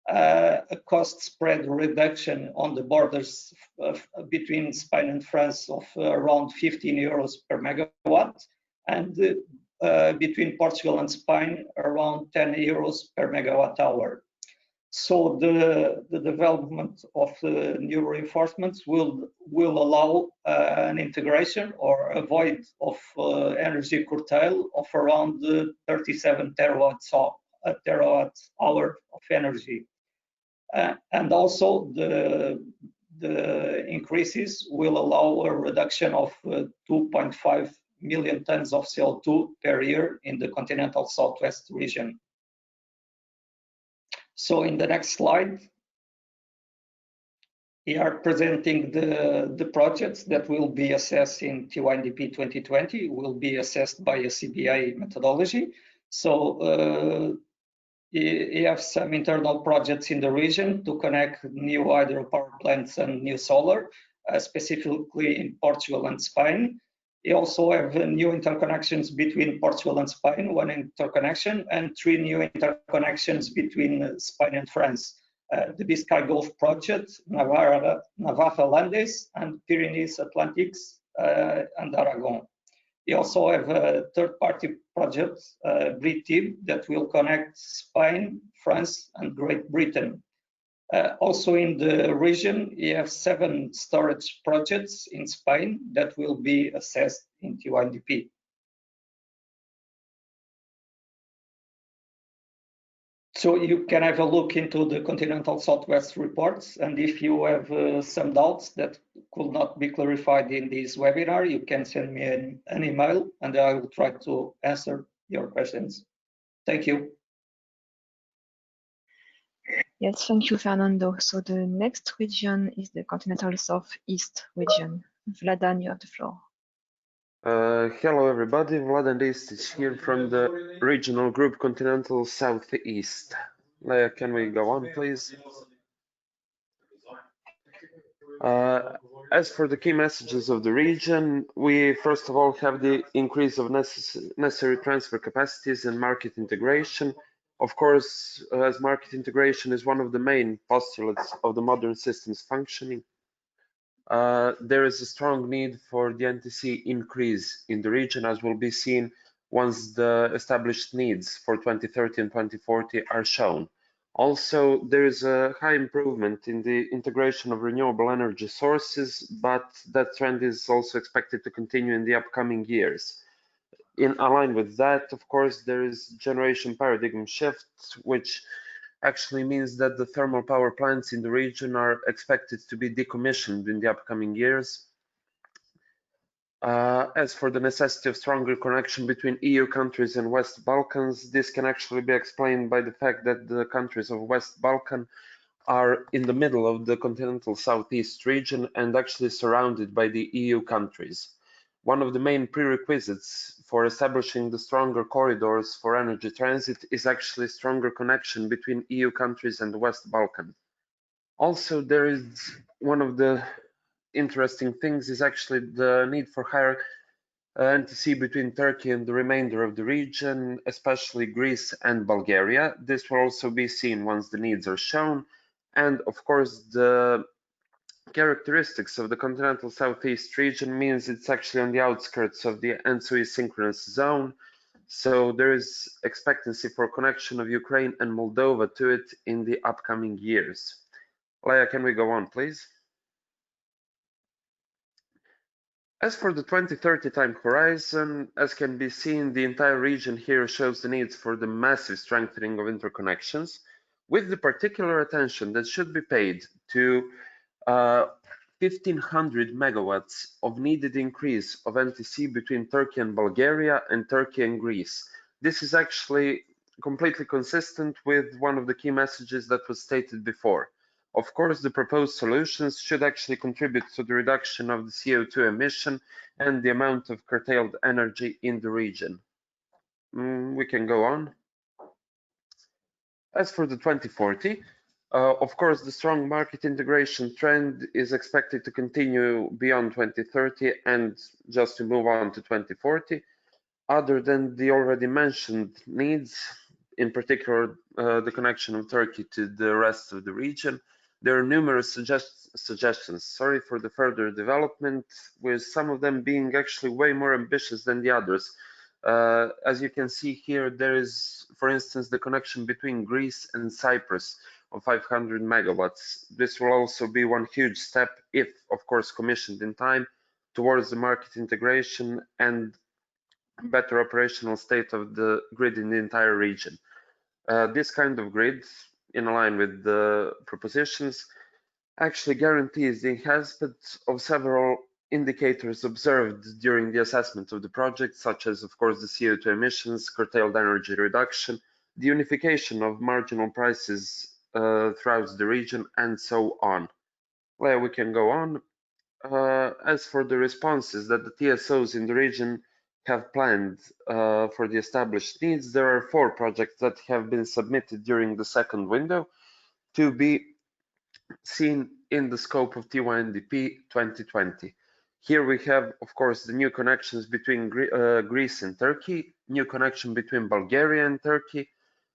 a cost spread reduction on the borders between Spain and France of around 15 euros per megawatt, and between Portugal and Spain around 10 euros per megawatt hour. So the development of new reinforcements will allow an integration or a void of energy curtail of around 37 terawatt hour of energy. And also the increases will allow a reduction of 2.5 million tons of CO2 per year in the continental southwest region. So in the next slide, we are presenting the projects that will be assessed in T1DP 2020, will be assessed by a CBA methodology. So you have some internal projects in the region to connect new hydropower plants and new solar, specifically in Portugal and Spain. You also have new interconnections between Portugal and Spain, 1 interconnection, and 3 new interconnections between Spain and France. the Biscay Gulf project, Navarra Landes, and Pyrenees Atlantics and Aragon. We also have a third-party project, BRITIB, that will connect Spain, France, and Great Britain. Also in the region, we have 7 storage projects in Spain that will be assessed in TYNDP. So you can have a look into the Continental Southwest reports, and if you have some doubts that could not be clarified in this webinar, you can send me an email and I will try to answer your questions. Thank you. Yes, thank you, Fernando. So the next region is the Continental Southeast region. Vladan, you have the floor. Hello everybody, Vladan is here from the regional group Continental Southeast. Can we go on, please? As for the key messages of the region, we first of all have the increase of necessary transfer capacities and market integration. Of course, as market integration is one of the main postulates of the modern systems functioning, there is a strong need for the NTC increase in the region, as will be seen once the established needs for 2030 and 2040 are shown. Also, there is a high improvement in the integration of renewable energy sources, but that trend is also expected to continue in the upcoming years. In line with that, of course, there is generation paradigm shift, which actually means that the thermal power plants in the region are expected to be decommissioned in the upcoming years. As for the necessity of stronger connection between EU countries and West Balkans, this can actually be explained by the fact that the countries of West Balkan are in the middle of the continental southeast region and actually surrounded by the EU countries. One of the main prerequisites for establishing the stronger corridors for energy transit is actually stronger connection between EU countries and the West Balkan. Also, there is one of the interesting things is actually the need for higher NTC between Turkey and the remainder of the region, especially Greece and Bulgaria. This will also be seen once the needs are shown. And of course, the characteristics of the continental southeast region means it's actually on the outskirts of the ENTSO-E synchronous zone. So there is expectancy for connection of Ukraine and Moldova to it in the upcoming years. Leia, can we go on, please? As for the 2030 time horizon, as can be seen, the entire region here shows the needs for the massive strengthening of interconnections, with the particular attention that should be paid to 1,500 megawatts of needed increase of NTC between Turkey and Bulgaria and Turkey and Greece. This is actually completely consistent with one of the key messages that was stated before. Of course, the proposed solutions should actually contribute to the reduction of the CO2 emission and the amount of curtailed energy in the region. We can go on. As for the 2040, of course, the strong market integration trend is expected to continue beyond 2030 and just to move on to 2040. Other than the already mentioned needs, in particular the connection of Turkey to the rest of the region, there are numerous suggestions for the further development, with some of them being actually way more ambitious than the others. As you can see here, there is, for instance, the connection between Greece and Cyprus of 500 megawatts. This will also be one huge step, if of course commissioned in time, towards the market integration and better operational state of the grid in the entire region. This kind of grid, in line with the propositions, actually guarantees the enhancement of several indicators observed during the assessment of the project, such as, of course, the CO2 emissions, curtailed energy reduction, the unification of marginal prices throughout the region, and so on. Well, we can go on. As for the responses that the TSOs in the region have planned for the established needs, there are 4 projects that have been submitted during the second window to be seen in the scope of TYNDP 2020. Here we have, of course, the new connections between Greece and Turkey, new connection between Bulgaria and Turkey,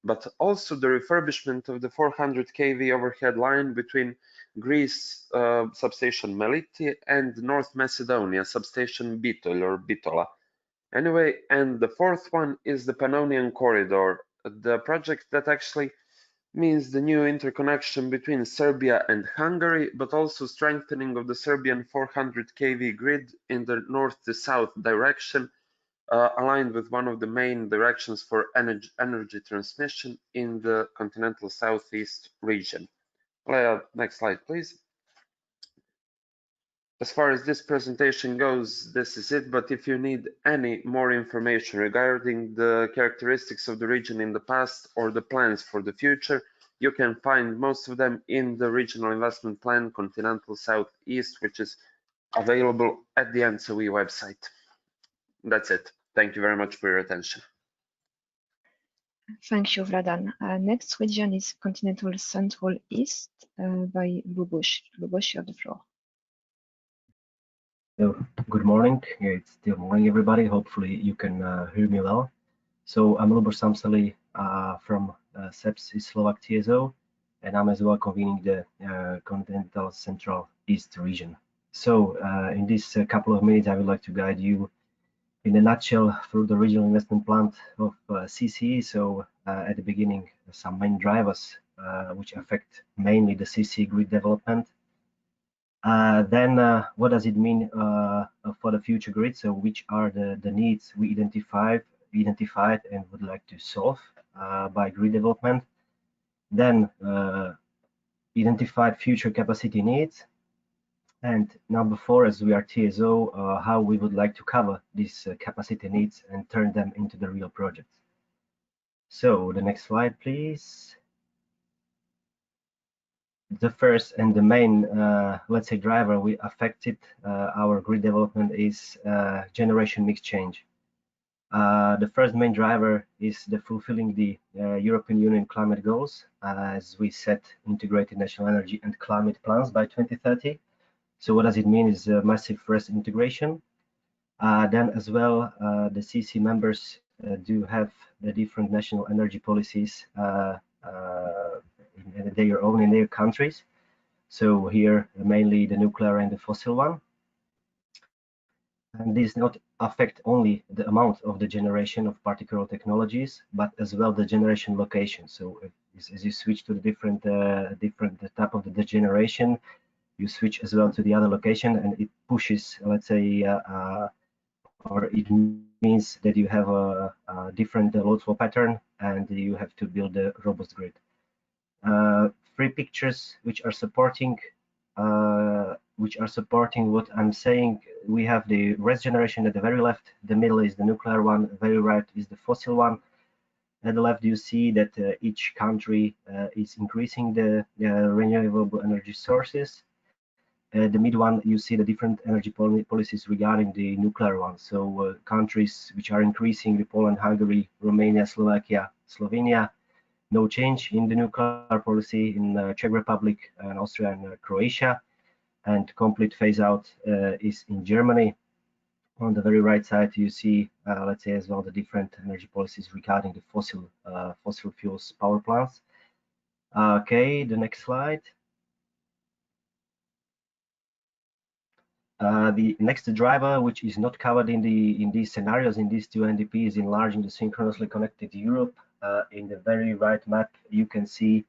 but also the refurbishment of the 400 kV overhead line between Greece substation Meliti and North Macedonia substation Bitol or Bitola. Anyway, and the fourth one is the Pannonian Corridor, the project that actually means the new interconnection between Serbia and Hungary, but also strengthening of the Serbian 400 kV grid in the north to south direction, aligned with one of the main directions for energy transmission in the continental southeast region. Next slide, please. As far as this presentation goes, this is it, but if you need any more information regarding the characteristics of the region in the past or the plans for the future, you can find most of them in the Regional Investment Plan Continental Southeast, which is available at the ENTSO-E website. That's it. Thank you very much for your attention. Thank you, Vladan. Next region is Continental Central East by Luboš. Luboš, you have the floor. So, good morning. Yeah, it's still morning, everybody. Hopefully you can hear me well. So I'm Luboš Samseli from SEPS Slovak TSO, and I'm as well convening the Continental Central East region. So in this couple of minutes, I would like to guide you in a nutshell through the regional investment plan of CCE. So at the beginning, some main drivers which affect mainly the CCE grid development. Then what does it mean for the future grid? So which are the needs we identified and would like to solve by grid development? Then identified future capacity needs. And number 4, as we are TSO, how we would like to cover these capacity needs and turn them into the real projects. So the next slide, please. The first and the main, let's say, driver we affected our grid development is generation mix change. The first main driver is the fulfilling the European Union climate goals, as we set integrated national energy and climate plans by 2030. So what does it mean is massive forest integration. Then as well, the CC members do have the different national energy policies in their countries. So here mainly the nuclear and the fossil one. And this not affect only the amount of the generation of particular technologies, but as well the generation location. So as you switch to the different type of the generation, you switch as well to the other location, and it pushes, let's say, or it means that you have a different load flow pattern, and you have to build a robust grid. 3 pictures which are supporting what I'm saying. We have the RES generation at the very left, the middle is the nuclear one, very right is the fossil one. At the left, you see that each country is increasing the renewable energy sources. The mid one, you see the different energy policies regarding the nuclear one. So countries which are increasing, the Poland, Hungary, Romania, Slovakia, Slovenia. No change in the nuclear policy in Czech Republic and Austria and Croatia, and complete phase out is in Germany. On the very right side, you see, let's say, as well the different energy policies regarding the fossil fuels power plants. Okay, the next slide. The next driver, which is not covered in these scenarios, in these 2 NDPs, is enlarging the synchronously connected Europe. In the very right map, you can see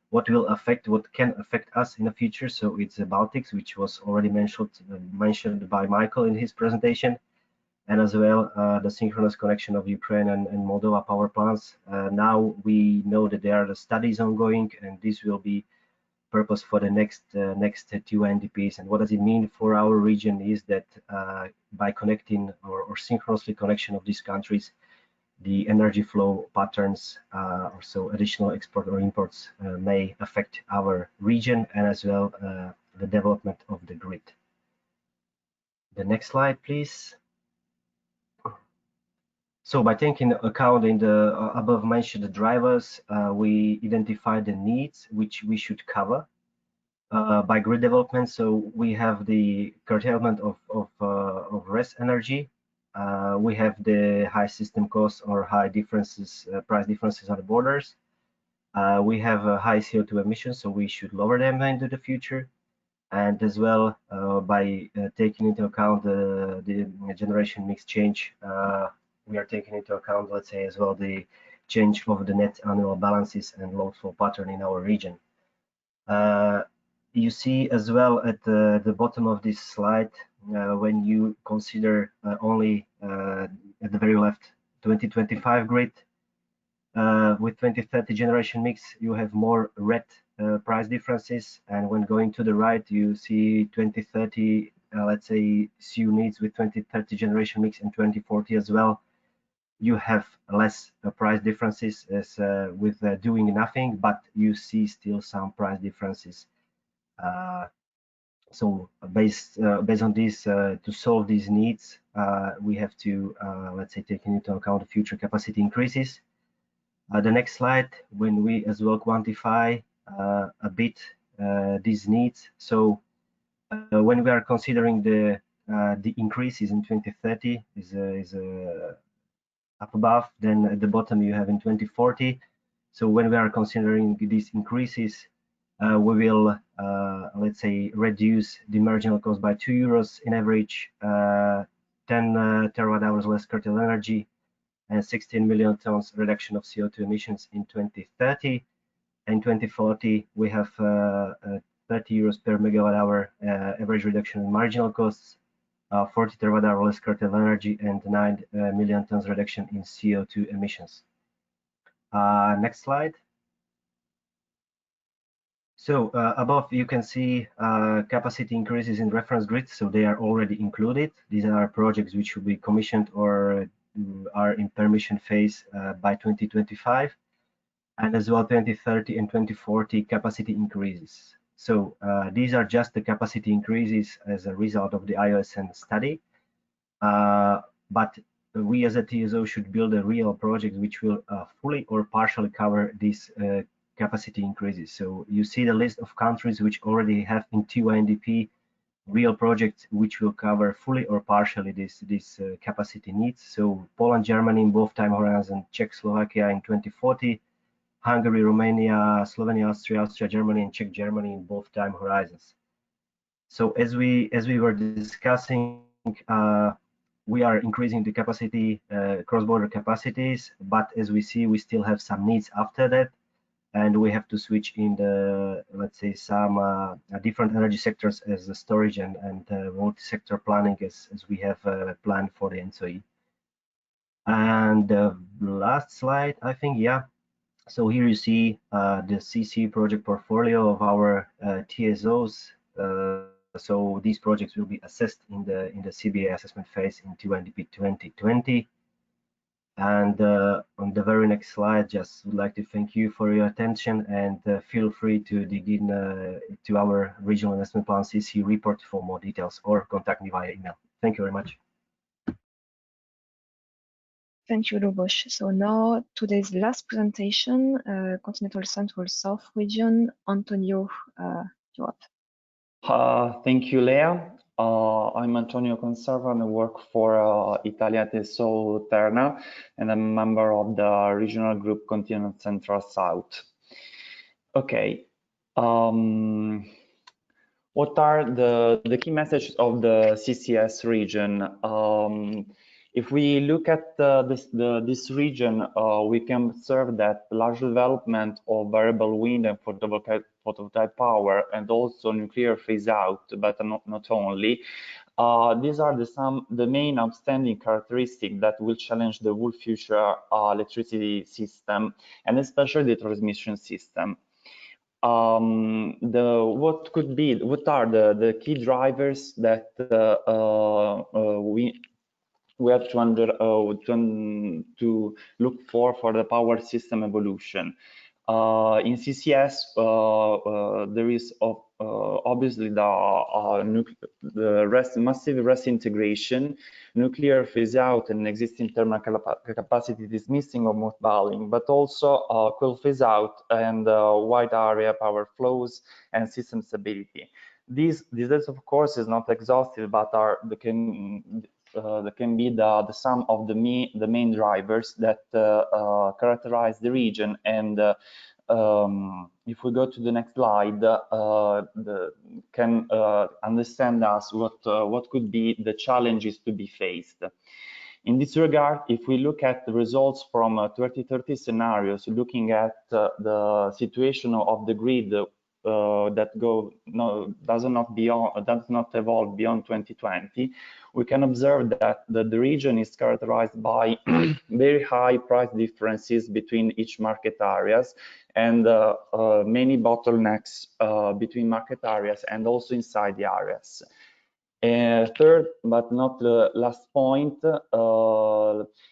what can affect us in the future. So it's the Baltics, which was already mentioned by Michael in his presentation, and as well the synchronous connection of Ukraine and Moldova power plants. Now we know that there are the studies ongoing, and this will be purpose for the next 2 NDPs. And what does it mean for our region is that by connecting or synchronously connection of these countries, the energy flow patterns, or so additional export or imports may affect our region, and as well the development of the grid. The next slide, please. So by taking account in the above mentioned drivers, we identify the needs which we should cover by grid development. So we have the curtailment of RES energy. We have the high system costs or high differences, price differences on the borders. We have high CO2 emissions, so we should lower them into the future. And as well, by taking into account the generation mix change, we are taking into account, let's say, as well, the change of the net annual balances and load flow pattern in our region. You see as well at the bottom of this slide, when you consider only at the very left 2025 grid, with 2030 generation mix, you have more red price differences, and when going to the right, you see 2030, let's say, CU needs with 2030 generation mix and 2040 as well. You have less price differences as with doing nothing, but you see still some price differences. So based on this, to solve these needs, we have to, let's say, take into account future capacity increases. The next slide, when we as well quantify a bit these needs. So when we are considering the increases in 2030 is up above, then at the bottom you have in 2040. So when we are considering these increases, we will, let's say, reduce the marginal cost by €2 in average, 10 terawatt-hours less curtailed energy, and 16 million tons reduction of CO2 emissions in 2030. In 2040, we have €30 per megawatt-hour average reduction in marginal costs, 40 terawatt-hour less curtailed energy, and 9 million tons reduction in CO2 emissions. Next slide. So above you can see capacity increases in reference grids, so they are already included. These are projects which will be commissioned or are in permission phase by 2025, and as well 2030 and 2040 capacity increases. So these are just the capacity increases as a result of the IOSN study, but we as a TSO should build a real project which will fully or partially cover these capacity increases. So you see the list of countries which already have in TUNDP real projects which will cover fully or partially this capacity needs. So Poland, Germany in both time horizons, Czechoslovakia in 2040, Hungary, Romania, Slovenia, Austria, Germany, and Czech Germany in both time horizons. So as we were discussing, we are increasing the capacity, cross-border capacities, but as we see, we still have some needs after that, and we have to switch in the, let's say, some different energy sectors as the storage and multi-sector planning as we have planned for the ENTSO-E. And the last slide, I think, yeah. So here you see the CC project portfolio of our TSOs. So these projects will be assessed in the CBA assessment phase in TUNDP 2020. And on the very next slide, just would like to thank you for your attention, and feel free to dig in to our regional investment plan CC report for more details, or contact me via email. Thank you very much. Thank you, Luboš. So now today's last presentation, Continental Central South Region. Antonio, you're up. Thank you, Leah. I'm Antonio Conserva and I work for Italia TSO Terna, and I'm a member of the regional group Continental Central South. Okay. What are the key messages of the CCS region? If we look at this region, we can observe that large development of variable wind and photovoltaic power, and also nuclear phase out, but not only. These are the main outstanding characteristics that will challenge the whole future electricity system, and especially the transmission system. What are the key drivers that we have to look for the power system evolution? In CCS, there is obviously the massive RES integration, nuclear phase out, and existing thermal capacity dismissing or mothballing, but also coal phase out and wide area power flows and system stability. This of course is not exhaustive, but that can be the sum of the main drivers that characterize the region and if we go to the next slide, can understand us what could be the challenges to be faced. In this regard, if we look at the results from 2030 scenarios, looking at the situation of the grid that does not evolve beyond 2020, we can observe that the region is characterized by very high price differences between each market areas and many bottlenecks between market areas and also inside the areas. Third, but not the last point,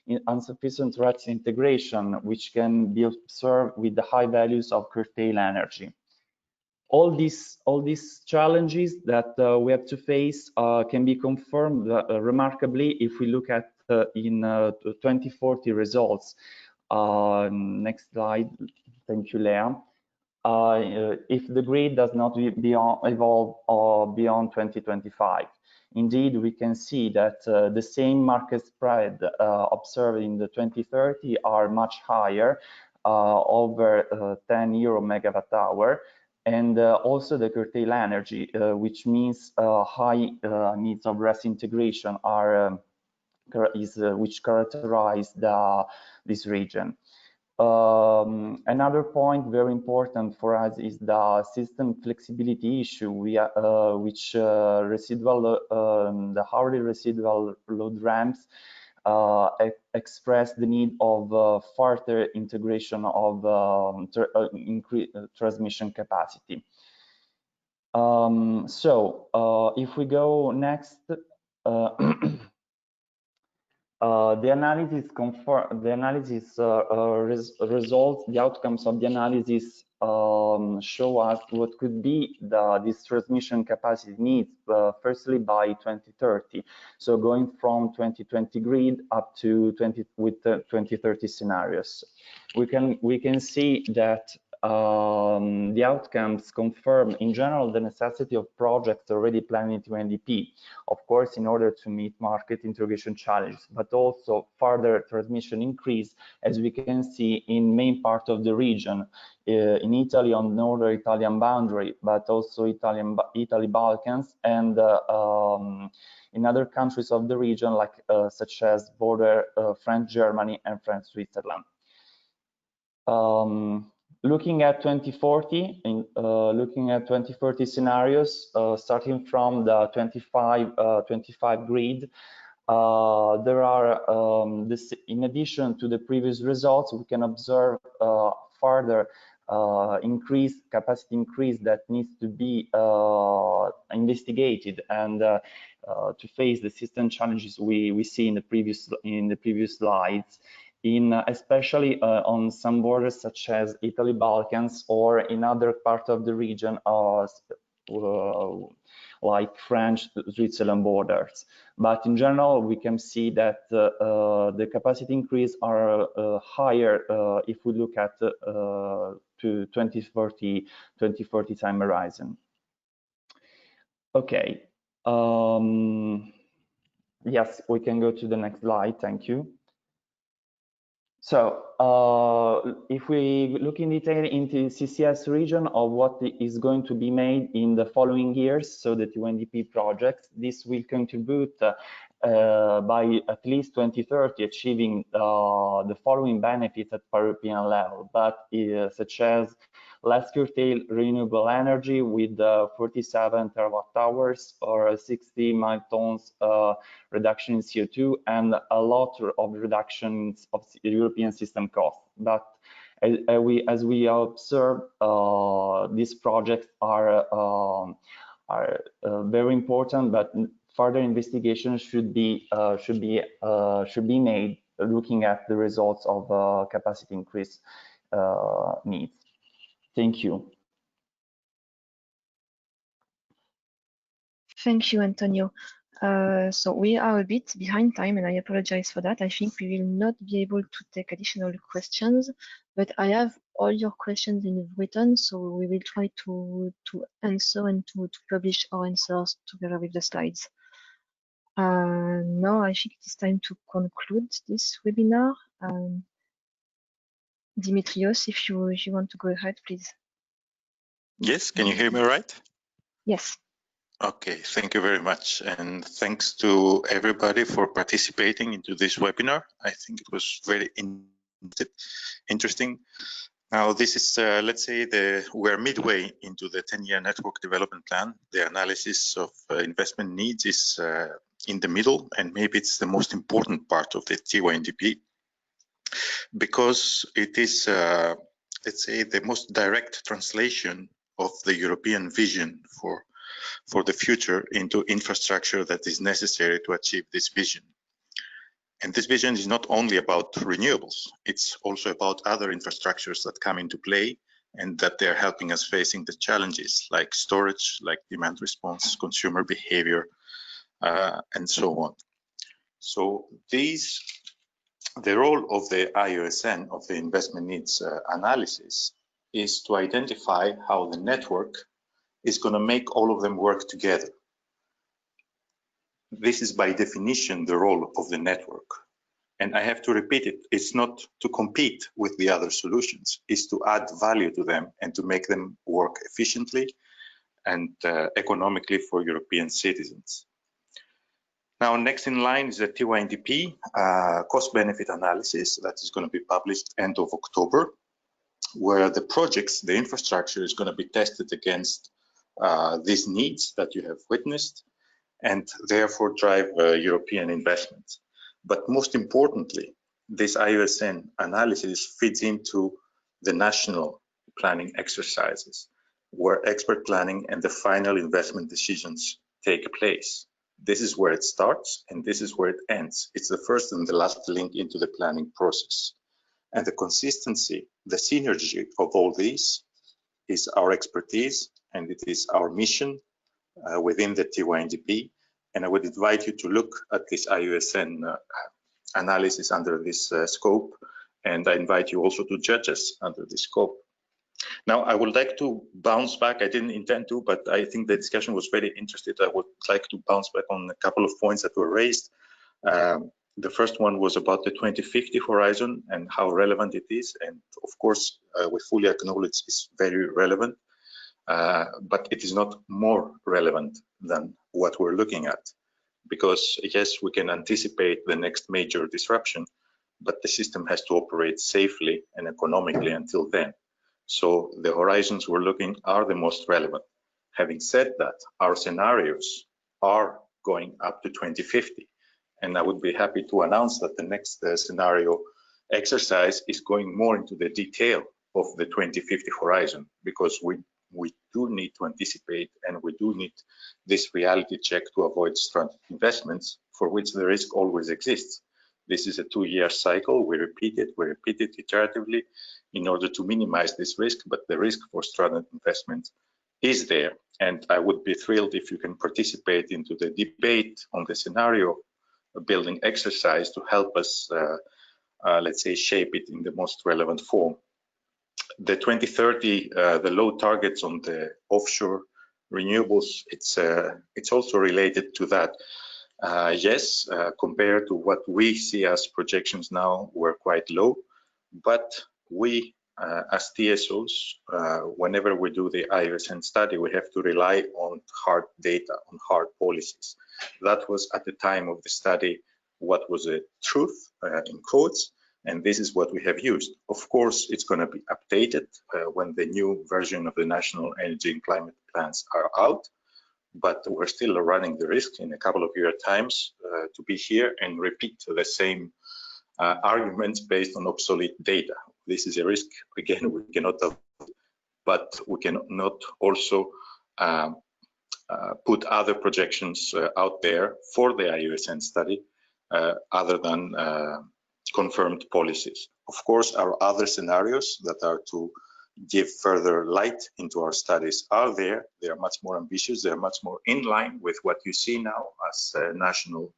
insufficient threats integration, which can be observed with the high values of curtail energy. All these challenges that we have to face can be confirmed remarkably if we look at in 2040 results. Next slide. Thank you, Leah. If the grid does not evolve beyond 2025. Indeed, we can see that the same market spread observed in the 2030 are much higher, over 10 euro megawatt hour, and also the curtail energy, which means high needs of RES integration are which characterize this region. Another point very important for us is the system flexibility issue, which the hourly residual load ramps express the need of further integration of transmission capacity. If we go next, the results, the outcomes of the analysis show us what could be this transmission capacity needs, firstly by 2030. So going from 2020 grid up to 2030 scenarios. We can see that the outcomes confirm in general the necessity of projects already planned into NDP, of course, in order to meet market integration challenges, but also further transmission increase, as we can see in main part of the region, in Italy on northern Italian boundary, but also Italy Balkans, and in other countries of the region, like such as border France Germany and France Switzerland. Looking at 2040, looking at 2040 scenarios, starting from the 25 grid, there are, in addition to the previous results, we can observe further capacity increase that needs to be investigated and to face the system challenges we see in the previous slides. Especially on some borders such as Italy Balkans, or in other parts of the region like French Switzerland borders. But in general, we can see that the capacity increase are higher if we look at to 2040 time horizon. Okay. Yes, we can go to the next slide. Thank you. So if we look in detail into CCS region of what is going to be made in the following years, so the UNDP projects, this will contribute by at least 2030 achieving the following benefits at European level, but such as less curtailed renewable energy with 47 terawatt hours or 60 megatons reduction in CO2 and a lot of reductions of European system costs. But as we observe, these projects are very important, but further investigation should be made looking at the results of capacity increase needs. Thank you. Thank you, Antonio. So we are a bit behind time, and I apologize for that. I think we will not be able to take additional questions, but I have all your questions in written, so we will try to answer and to publish our answers together with the slides. Now I think it is time to conclude this webinar. Dimitrios, if you want to go ahead, please. Yes, can you hear me right? Yes. Okay, thank you very much. And thanks to everybody for participating into this webinar. I think it was very interesting. Now, this is, let's say, we're midway into the 10-year network development plan. The analysis of investment needs is in the middle, and maybe it's the most important part of the TYNDP, because it is, let's say, the most direct translation of the European vision for the future into infrastructure that is necessary to achieve this vision. And this vision is not only about renewables, it's also about other infrastructures that come into play and that they're helping us facing the challenges like storage, like demand response, consumer behavior, and so on. So the role of the IOSN, of the investment needs analysis, is to identify how the network is going to make all of them work together. This is by definition the role of the network. And I have to repeat it, it's not to compete with the other solutions, it's to add value to them and to make them work efficiently and economically for European citizens. Now, next in line is the TYNDP cost-benefit analysis that is going to be published end of October, where the projects, the infrastructure is going to be tested against these needs that you have witnessed and therefore drive European investments. But most importantly, this IOSN analysis feeds into the national planning exercises, where expert planning and the final investment decisions take place. This is where it starts and this is where it ends. It's the first and the last link into the planning process. And the consistency, the synergy of all these is our expertise and it is our mission within the TYNDP. And I would invite you to look at this IOSN analysis under this scope, and I invite you also to judge us under this scope. Now, I would like to bounce back. I didn't intend to, but I think the discussion was very interesting. I would like to bounce back on a couple of points that were raised. The first one was about the 2050 horizon and how relevant it is. And of course, we fully acknowledge it's very relevant, but it is not more relevant than what we're looking at. Because yes, we can anticipate the next major disruption, but the system has to operate safely and economically until then. So the horizons we're looking are the most relevant. Having said that, our scenarios are going up to 2050. And I would be happy to announce that the next scenario exercise is going more into the detail of the 2050 horizon, because we do need to anticipate and we do need this reality check to avoid stranded investments, for which the risk always exists. This is a 2-year cycle. We repeat it iteratively in order to minimize this risk, but the risk for stranded investments is there. And I would be thrilled if you can participate into the debate on the scenario building exercise to help us, let's say, shape it in the most relevant form. The 2030, the low targets on the offshore renewables, it's also related to that. Yes, compared to what we see as projections now, we're quite low, but we as TSOs, whenever we do the IOSN study, we have to rely on hard data, on hard policies. That was at the time of the study what was the truth in quotes, and this is what we have used. Of course, it's going to be updated when the new version of the National Energy and Climate Plans are out, but we're still running the risk in a couple of year times to be here and repeat the same arguments based on obsolete data. This is a risk, again, we cannot avoid, but we cannot also put other projections out there for the IOSN study other than confirmed policies. Of course, our other scenarios that are to give further light into our studies are there. They are much more ambitious. They are much more in line with what you see now as national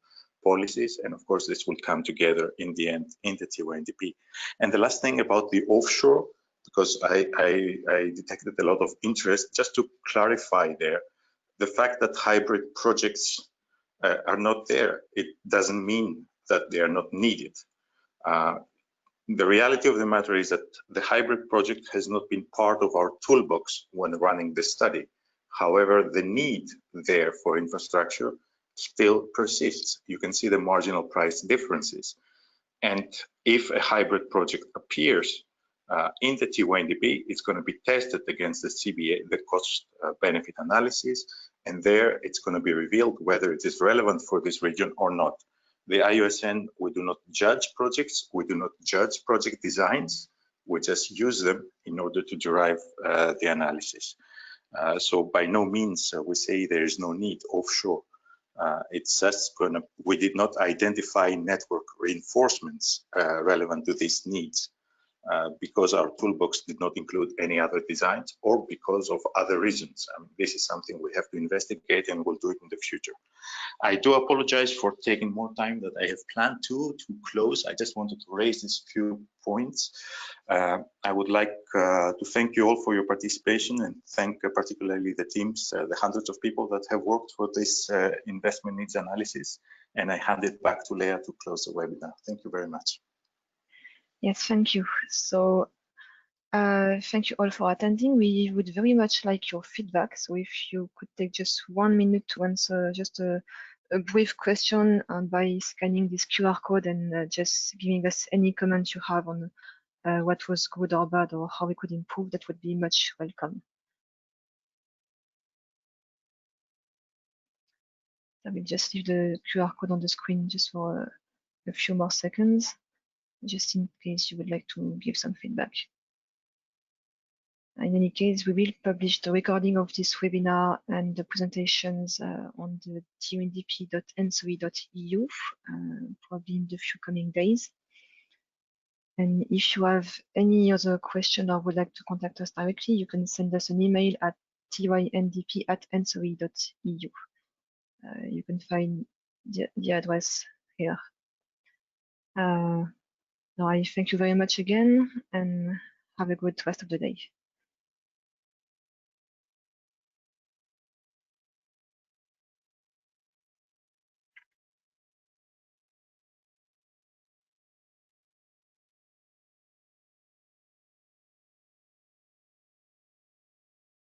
policies. And of course, this will come together in the end in the TYNDP. And the last thing about the offshore, because I detected a lot of interest, just to clarify there, the fact that hybrid projects are not there, it doesn't mean that they are not needed. The reality of the matter is that the hybrid project has not been part of our toolbox when running the study. However, the need there for infrastructure still persists. You can see the marginal price differences. And if a hybrid project appears in the TYNDP, it's going to be tested against the CBA, the cost benefit analysis, and there it's going to be revealed whether it is relevant for this region or not. The IUSN, we do not judge projects, we do not judge project designs, we just use them in order to derive the analysis. So by no means we say there is no need offshore. It's just we did not identify network reinforcements relevant to these needs because our toolbox did not include any other designs or because of other reasons. I mean, this is something we have to investigate and we'll do it in the future. I do apologize for taking more time than I have planned to close. I just wanted to raise these few points. I would like to thank you all for your participation and thank particularly the teams, the hundreds of people that have worked for this investment needs analysis. And I hand it back to Leah to close the webinar. Thank you very much. Yes, thank you. So thank you all for attending. We would very much like your feedback. So if you could take just 1 minute to answer just a brief question by scanning this QR code and just giving us any comments you have on what was good or bad or how we could improve, that would be much welcome. I will just leave the QR code on the screen just for a few more seconds, just in case you would like to give some feedback. In any case, we will publish the recording of this webinar and the presentations on the tundp.entso-e.eu, probably in the few coming days. And if you have any other question or would like to contact us directly, you can send us an email at tyndp@entso-e.eu. You can find the address here. Now I thank you very much again and have a good rest of the day.